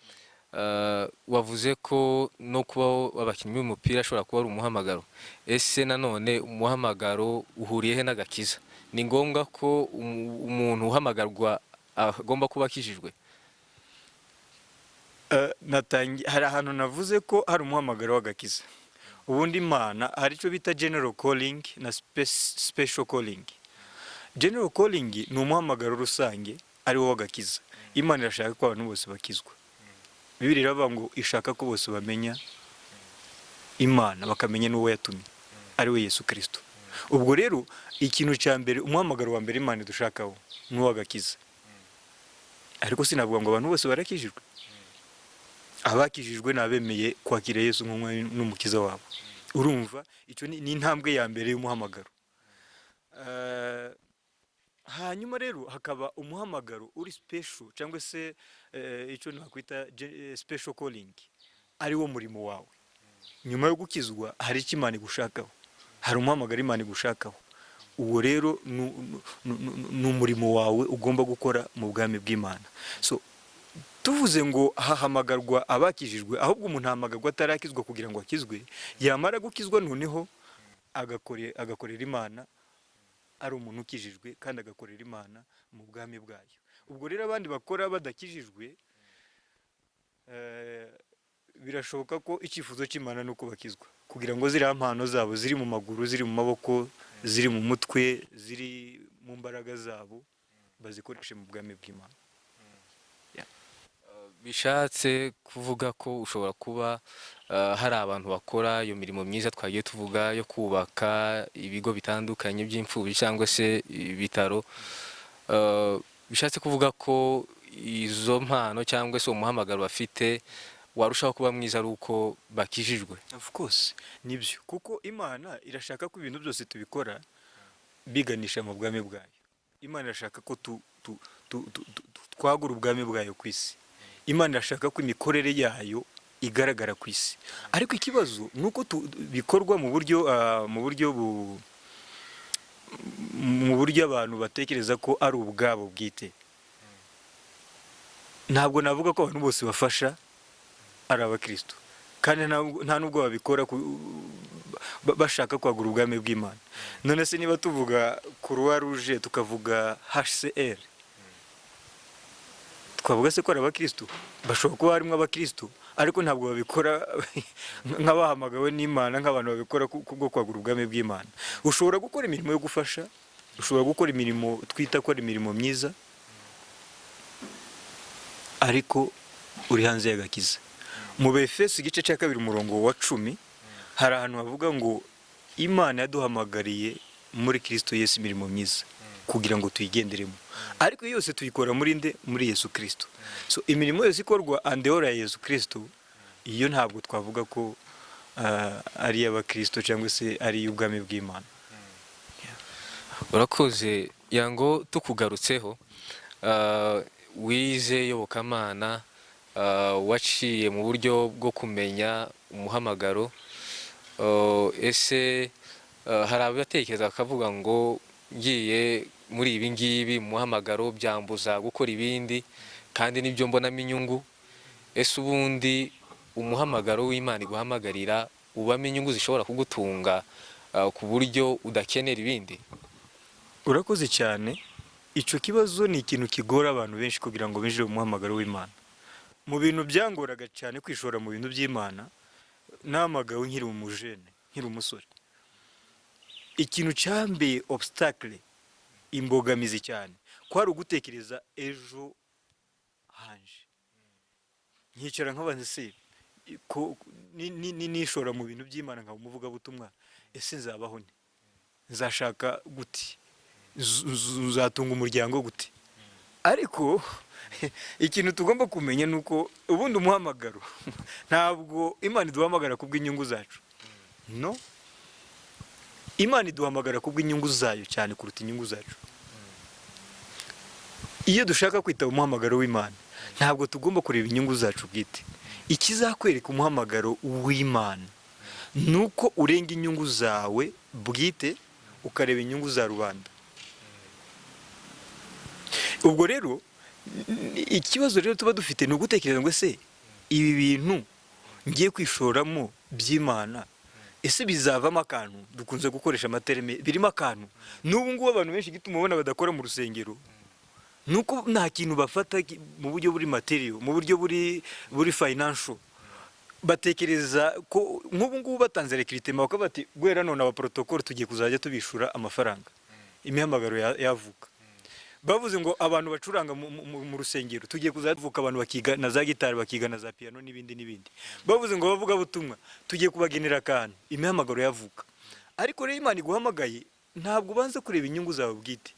Wavuze ko no kuba abakinnyi b'umupira ashobora kuba ari umuhamagaro. Ese nanone umuhamagaro uhuriye he n'agakiza? Ni ngombwa ko umuntu uhamagarwa agomba kuba akijijwe? Hari ahantu navuze ko hari umuhamagaro w'agakiza. Ubundi Imana hari icyo bita general calling na special calling. General calling ni umuhamagaro rusange ari wo w'agakiza. Imana irashaka ko abantu bose bakizwa. Bibiliya iravuga ngo ishaka ko bose bamenya Imana, bakamenya n'uwo yatumye, ari we Yesu Kristo. Ubwo rero ikintu cya mbere, umuhamagaro wa mbere Imana dushakaho ni uw'agakiza. Ariko sinavuga ngo abantu bose barakijijwe. Abakijijwe n'abemeye kwakira Yesu n'umukiza wabo. Urumva icyo ni intambwe ya mbere y'umuhamagaro. Hanyuma rero hakaba umuhamagaro uri special, cyangwa se icyo nakwita special calling, ari wo murimo wawe. Nyuma yo gukizwa hari icyo Imana igushakaho, hari umuhamagaro Imana igushakaho. Uwo rero ni umurimo wawe ugomba gukora mu bwami bw'Imana. So tuvuze ngo hahamagarwa abakijijwe, ahubwo umuntu ahamagarwa atarakizwa kugira ngo akizwe. Yamara gukizwa noneho agakorera Imana, ari umuntu ukijijwe kandi agakorera Imana mu bwami bwayo. Ubwo rero abandi bakora badakijijwe, birashoboka ko icyifuzo cy'Imana ni uko bakizwa, kugira ngo ziriya mpano zabo ziri mu maguru, ziri mu maboko, ziri mu mutwe, ziri mu mbaraga zabo, bazikoreshe mu bwami bw'Imana. Bishatse kuvuga ko ushobora kuba hari abantu bakora iyo mirimo myiza twagiye tuvuga yo kubaka ibigo bitandukanye by'imfubyi cyangwa se ibitaro. Bishatse kuvuga ko izo mpano cyangwa se umuhamagaro bafite warushaho kuba mwiza ari uko bakijijwe. of course nibyo, kuko Imana irashaka ko ibintu byose tubikora biganisha mu bwami bwayo. Imana irashaka ko twagura ubwami bwayo ku isi. Imana irashaka ko imikorere yayo igaragara ku isi, ariko ikibazo ni uko bikorwa mu buryo abantu batekereza ko ari ubwabo bwite. Ntabwo navuga ko abantu bose bafasha ari abakristo, kandi nta nubwo babikora bashaka kwagura ubwami bw'Imana. None se niba tuvuga Croix Rouge tukavuga HCR, twavuga se ko ari abakristo? Bashobora kuba harimo abakristo, ariko ntabwo babikora nk'abahamagawe n'Imana, nk'abantu babikora kubwo kwagura ubwami bw'Imana. Ushobora gukora imirimo yo gufasha, ushobora gukora imirimo twita ko ari imirimo myiza, ariko uri hanze y'agakiza. Mu Befeso igice cya 2 umurongo wa 10 hari ahantu havuga ngo Imana yaduhamagariye muri Kristo Yesu imirimo myiza kugira ngo tuyigenderemo, ariko yose tuyikora muri Yesu Kristo. So imirimo yose ikorwa andehora ya Yesu Kristo, iyo ntabwo twavuga ko ari y'abakristo cyangwa se ari y'ubwami bw'Imana. Urakoze yango tukugarutseho, wize yobokamana, waciye mu buryo bwo kumenya umuhamagaro. Ese hari abatekereza bakavuga ngo ngiye muri ibi ngibi umuhamagaro byambuza gukora ibindi, kandi nibyo mbonamo inyungu. Ese ubundi umuhamagaro w'Imana iguhamagarira ubamo inyungu zishobora kugutunga ku buryo udakenera ibindi? Urakoze cyane. Ico kibazo ni ikintu kigora abantu benshi kugira ngo binjire mu muhamagaro w'Imana. Mu bintu byangoraga cyane kwishora mu bintu by'Imana, namagawe nkiri umujene, nkiri umusore. Ikintu cyambeye obstacle, imbogamizi cyane, kwari ugutekereza ejo hanje. Nkicara nk'abantu se ko nishora mu bintu by'Imana nka umuvuga butumwa, ese nzabaho nte? Nzashaka gute? Nzatunga umuryango gute? Ariko ikintu tugomba kumenya nuko ubundi umuhamagaro ntabwo Imana iduhamagara kubw'inyungu zacu. No, Imana iduhamagara kubw'inyungu zayo cyane kuruta inyungu zacu. Iyo dushaka kwita umuhamagaro w'Imana, ntabwo tugomba kureba inyungu zacu bwite. Ikizakwereka umuhamagaro w'Imana nuko urenga inyungu zawe bwite ukareba inyungu za rubanda. Ubwo rero ikibazo rero tuba dufite ni ugutekereza ngo ese ibi bintu ngiye kwishoramo by'Imana, ese bizavamo akantu? Dukunze gukoresha amaterme birimo akantu. N'ubu ngubu abantu benshi gituma ubona badakora mu rusengero nuko nta kintu bafata mu buryo buri material, mu buryo buri financial. Batekereza ko nk'ubu ngubu batanze recruitment bakaba bati gwera none aba protocol tugiye kuzajya tubishura amafaranga, imihamagaro yavuka. Bavuze ngo abantu bacuranga mu rusengero tugiye kuzavuka, abantu bakiga na za gitari, bakiga na za piano n'ibindi. Bavuze ngo bavuga butumwa tugiye kubagenera akantu, imihamagaro yavuka. Ariko rero Imana iguhamagaye ntabwo ubanza kureba inyungu zawe bwite,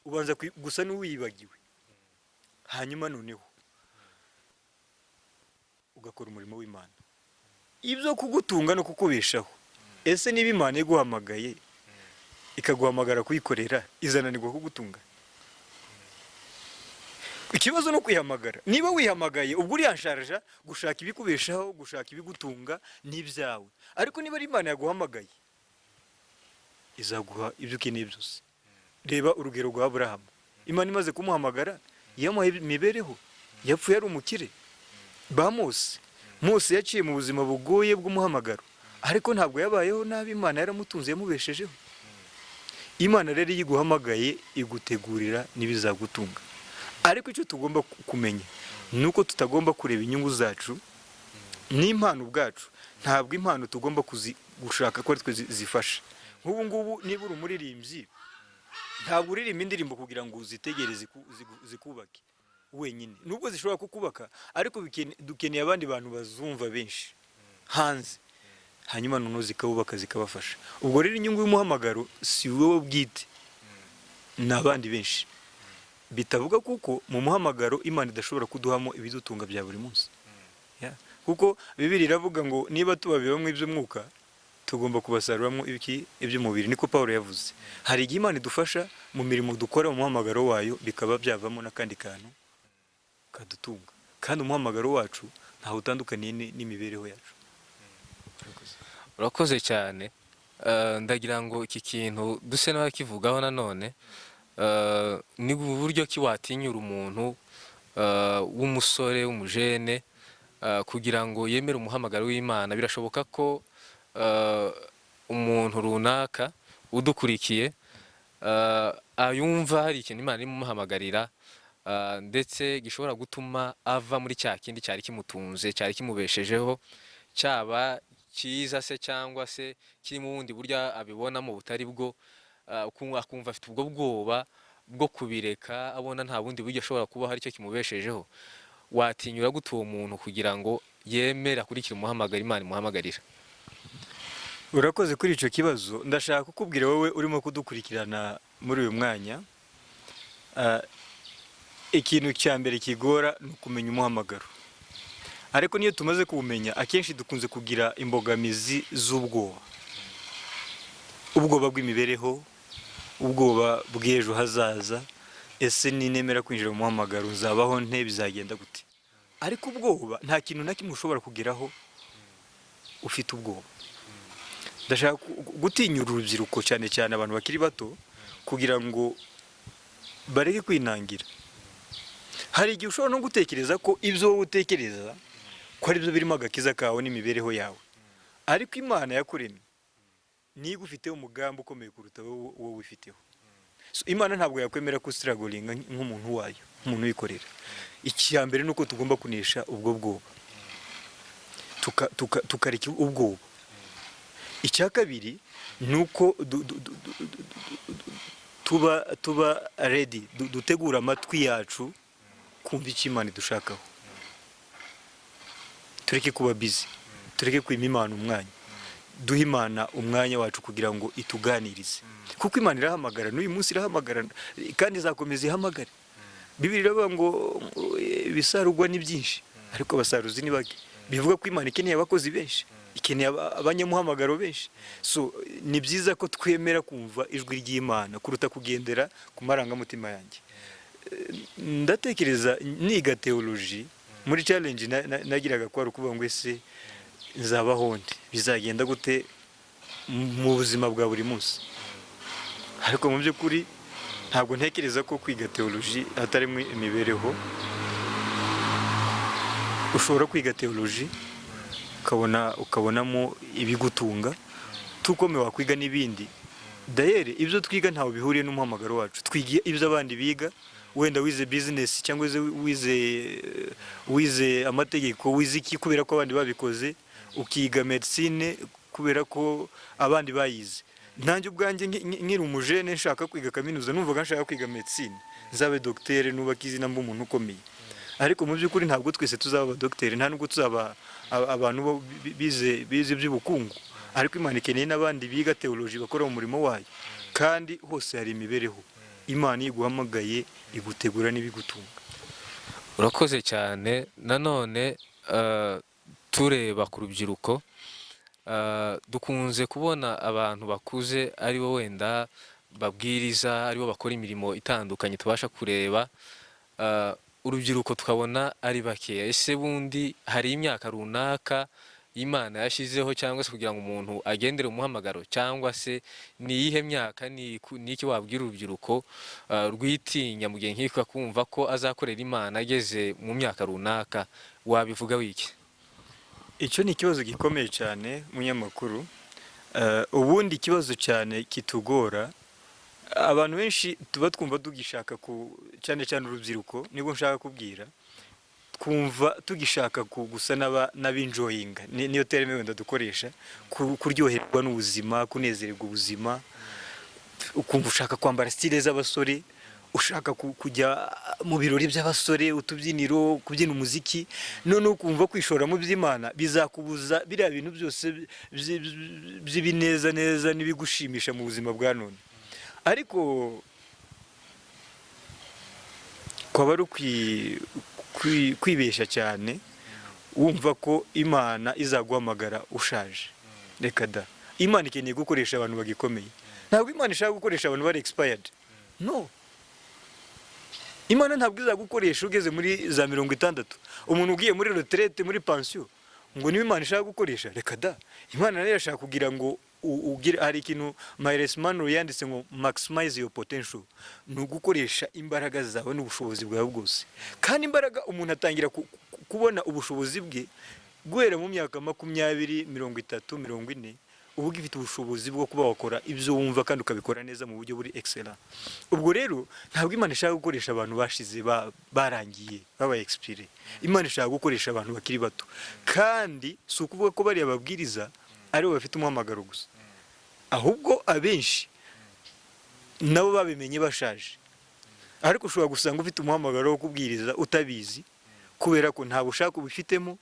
ubanza gusa n'uwibagiwe, hanyuma noneho ugakora umurimo w'Imana, ibyo kugutunga no kukubeshaho. Ese niba Imana iguhamagaye ikaguhamagara kuyikorera, izananirwa kugutunga? Ikibazo no kwihamagara. Niba wihamagaye ubwo uri yansharja gushaka ibikubeshaho, gushaka ibigutunga n'ibyawe. Ariko niba ari Imana yaguhamagaye, izaguha ibyo ukeneye byose. Reba urugero rwa Abraham. Imana imaze kumuhamagara yamuhaye imibereho, yapfuye ari umukire. Ba Mose yaciye mu buzima bugoye bw'umuhamagaro, ariko ntabwo yabayeho nabi, Imana yaramutunze, yamubeshejeho. Imana rero yiguhamagaye igutegurira nibizagutunga. Ariko icyo tugomba kumenya nuko tutagomba kureba inyungu zacu n'impano bwacu. Ntabwo impano tugomba gushaka ko twe zifasha. Nk'ubu ngubu niba uri umuririmbyi, ntabwo uririmba indirimbo kugira ngo uzitegereze zikubake wenyine. Nubwo zishobora kukubaka, ariko dukeneye abandi bantu bazumva benshi hanze, hanyuma noneho zikabubaka, zikabafasha. Ubwo rero inyungu y'umuhamagaro si wowe bwite, n'abandi benshi. bitavuga kuko mu muhamagaro Imana idashobora kuduhamo ibidutunga bya buri munsi. Yeah. Kuko Bibiri iravuga ngo niba tubabibamwe iby'umwuka tugomba kubasaruramo iby'umubiri, niko Paulo yavuze. Hari igihe Imana idufasha mu mirimo dukora mu muhamagaro wayo bikaba byavamo n'akandi kantu kadutunga, kandi umuhamagaro wacu ntaho utandukaniye n'imibereho yacu. urakoze cyane. Ndagira ngo iki kintu duse n'abakivugaho nanone, ni uburyo ki watinyura umuntu w'umusore w'umujene kugira ngo yemere umuhamagaro w'Imana. Birashoboka ko umuntu runaka udukurikiye ayumva hari ikintu Imana imumuhamagarira, ndetse gishobora gutuma ava muri cya kindi cyari kimutunze cyari kimubeshejeho, cyaba cyiza se cyangwa se kiri mu bundi buryo abibonamo butari bwo, akumva afite ubwo bwoba bwo kubireka, abona nta bundi buryo ashobora kuba hari icyo kimubeshejeho. Watinyura gute uwo muntu kugira ngo yemere akurikire umuhamagaro Imana imuhamagarira? Urakoze kuri icyo kibazo. Ndashaka kukubwira wowe urimo kudukurikirana muri uyu mwanya, ikintu cya mbere kigora ni ukumenya umuhamagaro. Ariko niyo tumaze kuwumenya, akenshi dukunze kugira imbogamizi z'ubwoba, ubwoba bw'imibereho, ubwoba bw'ejo hazaza. Ese ninemera kwinjira mu muhamagaro nzabaho nte, bizagenda gute? Ariko ubwoba nta kintu na kimwe ushobora kugeraho ufite ubwoba. Ndashaka gutinyura urubyiruko, cyane cyane abantu bakiri bato, kugira ngo bareke kwinangira. Hari igihe ushobora no gutekereza ko ibyo wowe utekereza ko ari byo birimo agakiza kawe n'imibereho yawe, ariko Imana yakuremye niyo igufiteho umugambi ukomeye kuruta wowe wifiteho. Imana ntabwo yakwemera ko usiragoringa nk'umuntu wayo, nk'umuntu wikorera. Icya mbere ni uko tugomba kunesha ubwo bwoba, tukareka ubwoba. Icya kabiri ni uko tuba ready, dutegura amatwi yacu kumva icyo Imana idushakaho. Tureke kuba busy, tureke kwima Imana umwanya, duhe Imana umwanya wacu kugira ngo ituganirize. Kuko Imana irahamagara, n'uyu munsi irahamagara kandi izakomeza ihamagare. Bibiri iravuga ngo ibisarurwa ni byinshi ariko abasaruzi ni bake. Bivuga ko Imana ikeneye abakozi benshi, ikeneye abanyamuhamagaro benshi. So ni byiza ko twemera kumva ijwi ry'Imana kuruta kugendera ku marangamutima yanjye. Ndatekereza niga theology, muri challenge nagiraga ko ari ukuvuga ngo ese nzabaho nde, bizagenda gute mu buzima bwa buri munsi. Ariko mu by'ukuri ntabwo ntekereza ko kwiga theology hatarimo imibereho. Ushobora kwiga theology ukabonamo ibigutunga, tukome wakwiga n'ibindi. Dayere ibyo twiga ntaho bihuriye n'umuhamagaro wacu. Twiga ibyo abandi biga, wenda wize business cyangwa wize amategeko, wize iki kubera ko abandi babikoze, ukiga medicine kubera ko abandi bayize. Nanjye ubwanjye nkiri umujene nshaka kwiga kaminuza, numvaga nshaka kwiga medicine, nzabe docteur nubaka izina mba umuntu ukomeye. Ariko mu by'ukuri ntabwo twese tuzaba abadokiteri, nta nubwo tuzaba abantu bize iby'ubukungu. Ariko Imana ikeneye n'abandi biga theology bakora mu murimo wayo, kandi hose hari imibereho. Imana iguhamagaye igutegura n'ibigutunga. Urakoze cyane. Nanone tureba ku rubyiruko, dukunze kubona abantu bakuze ari bo wenda babwiriza, ari bo bakora imirimo itandukanye tubasha kureba, urubyiruko tukabona ari bakeya. Ese bundi hari imyaka runaka Imana yashizeho cyangwa se kugira ngo umuntu agendere umuhamagaro, cyangwa se ni iyihe myaka, ni iki wabwira urubyiruko rwitinya mu gihe nk'iko kumva ko azakorera Imana ageze mu myaka runaka, wabivuga wiki? Icyo ni ikibazo gikomeye cyane munyamakuru. Ubundi ikibazo cyane kitugora, abantu benshi tuba twumva tugishaka cyane cyane urubyiruko, nibwo nshaka kubwira, twumva tugishaka gusa n'abinjoyinga, niyo terme wenda dukoresha, kuryoherwa n'ubuzima, kunezererwa ubuzima. Ukumva ushaka kwambara style z'abasore, ushaka kujya mu birori by'abasore, utubyiniro, kubyina umuziki. None ukumva kwishora mu by'Imana bizakubuza biriya bintu byose by'ibineza neza n'ibigushimisha mu buzima bwa none. Ariko kwaba ari kwibesha cyane wumva ko Imana izaguhamagara ushaje. Reka da, Imana ikeneye gukoresha abantu bagikomeye. Ntabwo Imana ishaka gukoresha abantu bari expired. No, Imana ntabwo izagukoresha ugeze muri za 60, umuntu ugiye muri retraite, muri pension, ngo niwe Imana ishaka gukoresha. Reka da, Imana nayo irashaka kugira ngo ugire, hari ikintu Miles Monroe yanditse ngo maximize your potential, ni ugukoresha imbaraga zawe n'ubushobozi bwawe bwose. Kandi imbaraga umuntu atangira kubona ubushobozi bwe guhera mu myaka 20, 30, 40, ubu ugifite ubushobozi bwo kuba wakora ibyo wumva kandi ukabikora neza mu buryo buri excellent. Ubwo rero ntabwo Imana ishaka gukoresha abantu bashize barangiye baba expire. Imana ishaka gukoresha abantu bakiri bato, kandi si ukuvuga ko bari ababwiriza ari bo bafite umuhamagaro gusa, ahubwo abenshi nabo babimenye bashaje. Ariko ushobora gusanga ufite umuhamagaro wo kubwiriza utabizi, kubera ko nta bushaka ubifitemo,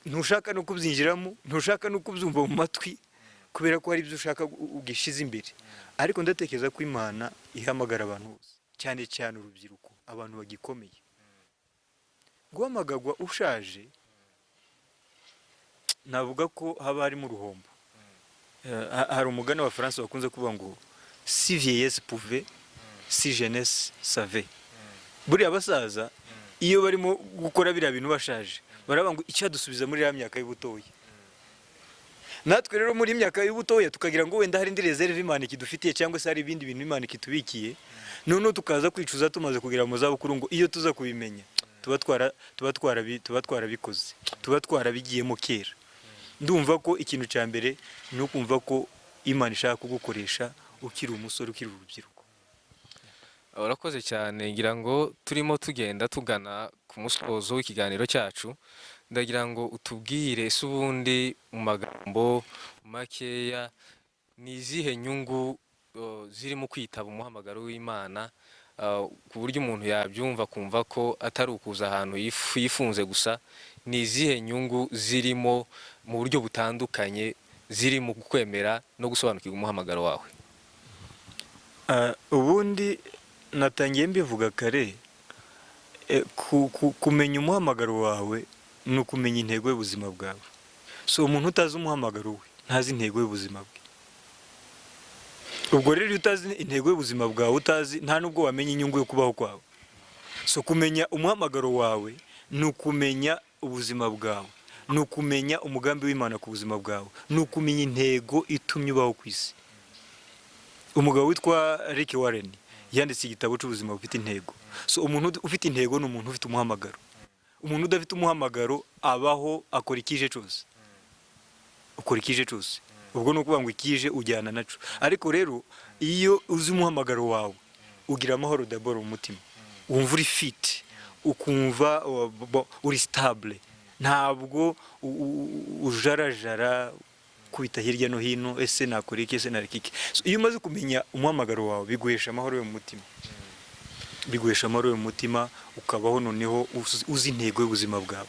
ntushaka no kubyinjiramo, ntushaka no kubyumva mu matwi, kubera ko hari ibyo ushaka ugishize imbere. Ariko ndatekereza ko Imana ihamagara abantu bose, cyane cyane urubyiruko, abantu bagikomeye. Guhamagarwa ushaje navuga ko haba harimo uruhombo. Hari umugani wa France wakunze kuvuga ngo si vieillesse pouvait, si jeunesse savait. Buriya abasaza iyo barimo gukora biriya bintu bashaje, baravuga ngo icyadusubiza muri ya myaka y'ubutoya. Natwe rero muri imyaka y'ubutoya tukagira ngo wenda hari indi reserve Imana ikidufitiye, cyangwa se hari ibindi bintu Imana ikitubikiye, noneho tukaza kwicuza tumaze kugira mu zabukuru ngo iyo tuza kubimenya tuba twarabikoze, tuba twarabigiyemo kera. Ndumva ko ikintu cya mbere ni ukumva ko Imana ishaka kugukoresha ukiri umusore, ukiri urubyiruko. Urakoze cyane, ngira ngo turimo tugenda tugana ku musozo w'ikiganiro cyacu. Ndagira ngo utubwire se ubundi mu magambo makeya ni izihe nyungu zirimo kwitaba umuhamagaro w'Imana, ku buryo umuntu yabyumva kumva ko atari ukuza ahantu yifunze gusa. Ni izihe nyungu zirimo mu buryo butandukanye ziri mu kwemera no gusobanukirwa umuhamagaro wawe? Ubundi natangiye mbivuga kare, kumenya umuhamagaro wawe ni ukumenya intego y'ubuzima bwawe. So umuntu utazi umuhamagaro we ntazi intego y'ubuzima bwe. Ubwo rero iyo utazi intego y'ubuzima bwawe, utazi, nta nubwo wamenya inyungu yo kubaho kwawe. So kumenya umuhamagaro wawe ni ukumenya ubuzima bwawe, ni ukumenya umugambi w'Imana ku buzima bwawe, ni ukumenya intego itumye ubaho ku isi. Umugabo witwa Rick Warren yanditse igitabo cy'ubuzima bufite intego. So umuntu ufite intego ni umuntu ufite umuhamagaro. Umuntu udafite umuhamagaro abaho akora ikije cyose, ukora ikije cyose. Ubwo ni ukuvuga ngo ikije ujyana naco. Ariko rero iyo uzi umuhamagaro wawe ugira amahoro d'abord mu mutima, wumva uri fit, ukumva uri stable, ntabwo ujarajara kwita hirya no hino, ese nakora iki, ese nareka iki. So iyo umaze kumenya umuhamagaro wawe biguhesha amahoro yo mu mutima, biguhesha amahoro yo mu mutima, ukabaho noneho uzi intego y'ubuzima bwawe.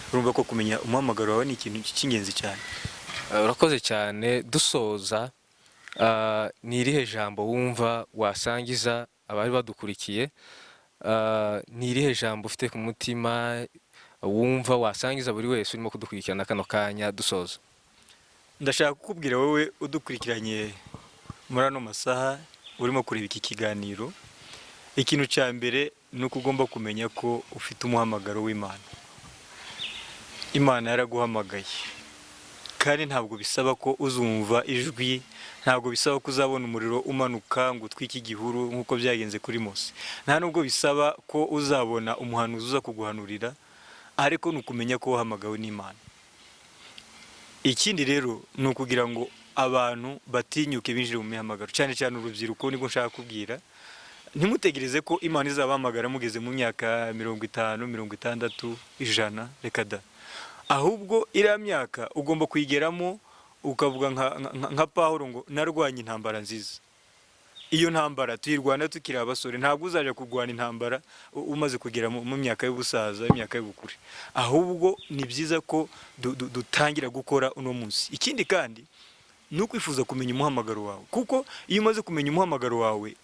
Urumva ko kumenya umuhamagaro wawe ni ikintu cy'ingenzi cyane. Urakoze cyane. Dusoza, ni irihe jambo wumva wasangiza abari badukurikiye? Ni irihe jambo ufite ku mutima wumva wasangiza buri wese urimo kudukurikirana kano kanya dusoza? Ndashaka kukubwira wowe udukurikiranye muri ano masaha urimo kureba iki kiganiro, ikintu cya mbere ni uko ugomba kumenya ko ufite umuhamagaro w'Imana. Imana yaraguhamagaye, kandi ntabwo bisaba ko uzumva ijwi, ntabwo bisaba ko uzabona umuriro umanuka ngo utwike igihuru nk'uko byagenze kuri Mose, nta nubwo bisaba ko uzabona umuhanuzi uza kuguhanurira, ariko ni ukumenya ko wahamagawe n'Imana. Ikindi rero ni ukugira ngo abantu batinyuke binjire mu mihamagaro, cyane cyane urubyiruko. Nibwo nshaka kubwira, ntimutegereze ko Imana izabahamagara mugeze mu myaka 50, 60, 100. Reka da, ahubwo iriya myaka ugomba kuyigeramo ukavuga nka Pawulo ngo narwanye intambara nziza. Iyo ntambara tuyirwana tukiri abasore, ntabwo uzaje kurwana intambara umaze kugera mu myaka y'ubusaza, imyaka y'ubukure. Ahubwo ni byiza ko dutangira gukora uno munsi. Ikindi kandi ni ukwifuza kumenya umuhamagaro wawe, kuko iyo umaze kumenya umuhamagaro wawe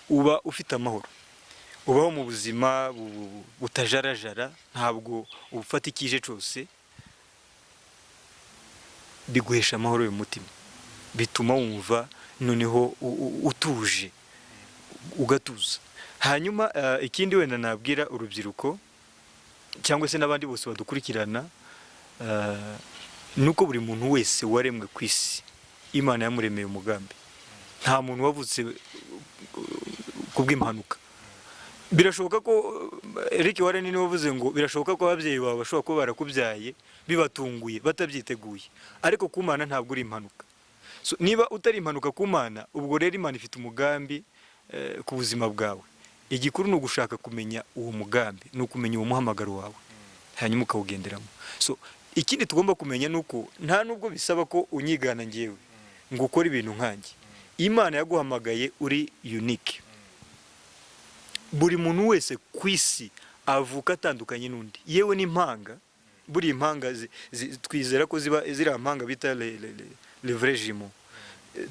uba ufite amahoro. ubaho mu buzima butajarajara, ntabwo ubufata ikije cyose, biguhesha amahoro mu mutima, bituma wumva noneho utuje, ugatuza. Hanyuma ikindi wenda nabwira urubyiruko cyangwa se n'abandi bose badukurikirana, nuko buri muntu wese waremwe ku isi Imana yamuremeye umugambi. Nta muntu wavutse kubw'impanuka. Birashoboka ko Eric Warren niwe wavuze ngo birashoboka ko ababyeyi bawe bashobora kuba barakubyaye bibatunguye batabyiteguye, ariko ku Mana ntabwo uri impanuka. So, niba utari impanuka ku Mana, ubwo rero Imana ifite umugambi ku buzima bwawe. Igikuru ni ugushaka kumenya uwo mugambi, ni ukumenya uwo muhamagaro wawe, hanyuma ukawugenderamo. So ikindi tugomba kumenya nuko nta nubwo bisaba ko unyigana ngewe ngo ukore ibintu nkanjye. Imana yaguhamagaye uri unique. Buri muntu wese ku isi avuka atandukanye n'undi, yewe n'impanga. Buri impanga twizera ko ziba ziri impanga bita le vrai jumeau,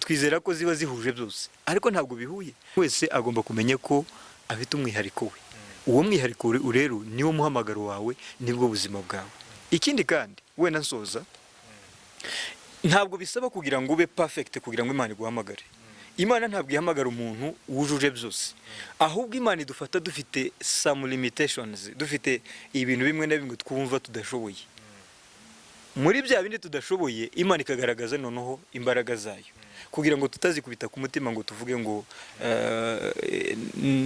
twizera ko ziba zihuje byose, ariko ntabwo bihuye. Wese agomba kumenya ko afite umwihariko we. Uwo mwihariko rero niwo muhamagaro wawe, nibwo buzima bwawe. Ikindi kandi wenda nsoza, ntabwo bisaba kugira ngo ube perfect kugira ngo Imana iguhamagare. Imana ntabwo ihamagara umuntu wujuje byose, ahubwo Imana idufata dufite some limitations, dufite ibintu bimwe na bimwe twumva tudashoboye. Muri bya bindi tudashoboye, Imana ikagaragaza noneho imbaraga zayo, kugira ngo tutazikubita ku mutima ngo tuvuge ngo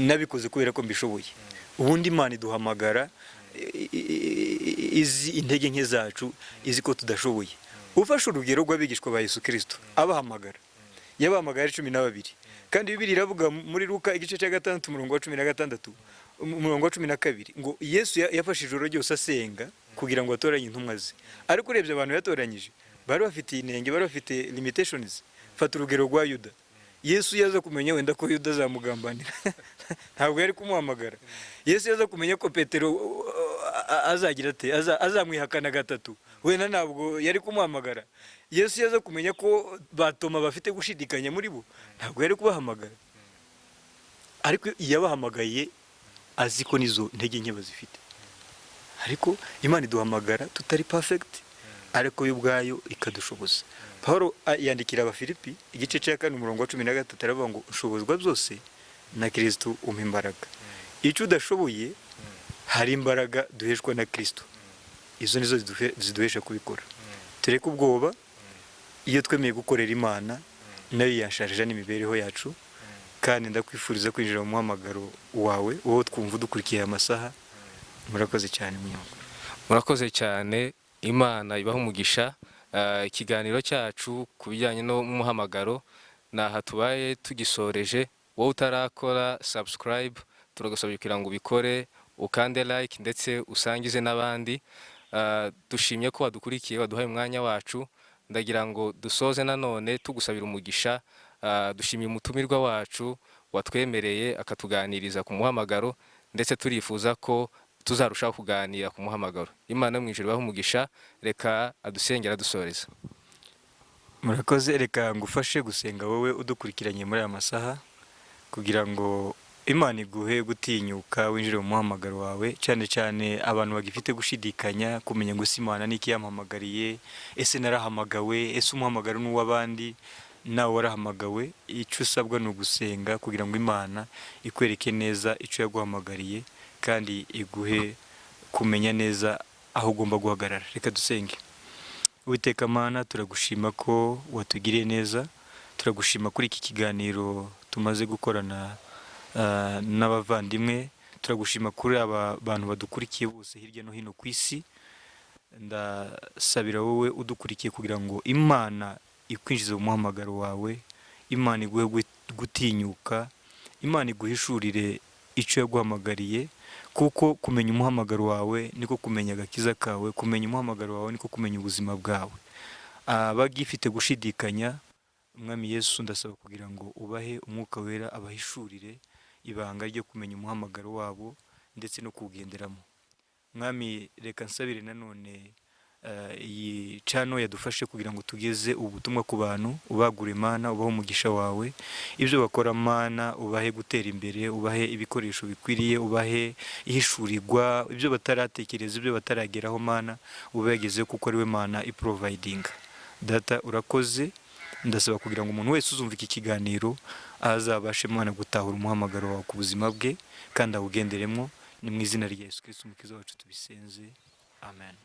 nabikoze kubera ko mbishoboye. Ubundi Imana iduhamagara izi intege nke zacu, izi ko tudashoboye. Ufashe urugero rw'abigishwa ba Yesu Kristo, abahamagara yabahamagara 12, kandi Bibiliya iravuga muri Luka igice cya 6 umurongo wa 16 umurongo wa 12 ngo Yesu yafashe ijoro ryose asenga kugira ngo atoranye intumwa ze. Ariko urebye abantu yatoranyije bari bafite inenge, bari bafite limitations. Fata urugero rwa Yuda. Yesu yaza kumenya wenda ko Yuda azamugambanira, ntabwo yari kumuhamagara. Yesu yaza kumenya ko Petero azagira ate, azamwihakana gatatu, wenda ntabwo yari kumuhamagara. Yesu yaza kumenya ko batoma bafite gushidikanya muri bo, ntabwo yari kubahamagara. Ariko yabahamagaye azi ko nizo ntege nke bazifite. Ariko Imana iduhamagara tutari perfect, ariko yo ubwayo ikadushoboza. Paulo yandikira Abafilipi igice cya 4 umurongo wa 13 aravuga ngo ushobozwa byose na Kristo umpa imbaraga. Icyo udashoboye hari imbaraga duheshwa na Kristo, izo nizo ziduhesha kubikora. Tureke ubwoba, iyo twemeye gukorera Imana nayo yasharije n'imibereho yacu. Kandi ndakwifuriza kwinjira mu muhamagaro wawe, wowe twumva dukurikiye amasaha. Murakoze cyane munyongo. Murakoze cyane, Imana ibaho umugisha. Ikiganiro cyacu ku bijyanye no muhamagaro naha tubaye tugisoreje. Wowe utarakora subscribe, turagusabye kugira ngo ubikore, ukande like ndetse usangize n'abandi. Dushimye ko wadukurikiye, waduhaye umwanya wacu. Ndagira ngo dusoze nanone tugusabira umugisha. Dushimiye umutumirwa wacu watwemereye akatuganiriza ku muhamagaro, ndetse turifuza ko tuzarushaho kuganira ku muhamagaro. Imana mu ijuru ibahe umugisha. Reka adusengera dusoreza. Murakoze, reka ngufashe gusenga wowe udukurikiranye muri aya masaha, kugira ngo Imana iguhe gutinyuka winjire mu muhamagaro wawe, cyane cyane abantu bagifite gushidikanya kumenya ngo Imana niki yampamagariye, ese narahamagawe, ese umuhamagaro n'uw'abandi, nawe warahamagawe. Icyo usabwa ni ugusenga kugira ngo Imana ikwereke neza icyo yaguhamagariye, kandi iguhe kumenya neza aho ugomba guhagarara. Reka dusenge. Uwiteka Mana, turagushima ko watugiriye neza, turagushima kuri iki kiganiro tumaze gukorana n'abavandimwe, turagushima kuri aba bantu badukurikiye bose hirya no hino ku isi. Ndasabira wowe udukurikiye kugira ngo Imana ikwinjize mu muhamagaro wawe, Imana iguhe gutinyuka, Imana iguhishurire icyo yaguhamagariye, kuko kumenya umuhamagaro wawe niko kumenya agakiza kawe, kumenya umuhamagaro wawe niko kumenya ubuzima bwawe. Abagifite gushidikanya, Mwami Yesu ndasaba kugira ngo ubahe umwuka wera, abahishurire ibanga ryo kumenya umuhamagaro wabo ndetse no kuwugenderamo. Mwami, reka nsabire nanone iyi channel yadufashe kugira ngo tugeze ubutumwa ku bantu, ubagure Mana, ubaho umugisha wawe, ibyo bakora Mana ubahe gutera imbere, ubahe ibikoresho bikwiriye, ubahe ihishurirwa, ibyo bataratekereza, ibyo batarageraho Mana ubageze, kuko ari we Mana iproviding. Data urakoze, ndasaba kugira ngo umuntu wese uzumva iki kiganiro azabashe Mana gutahura umuhamagaro wawe ku buzima bwe kandi awugenderemo. Ni mu izina rya Yesu Kristo umukiza wacu tubisenze, amen.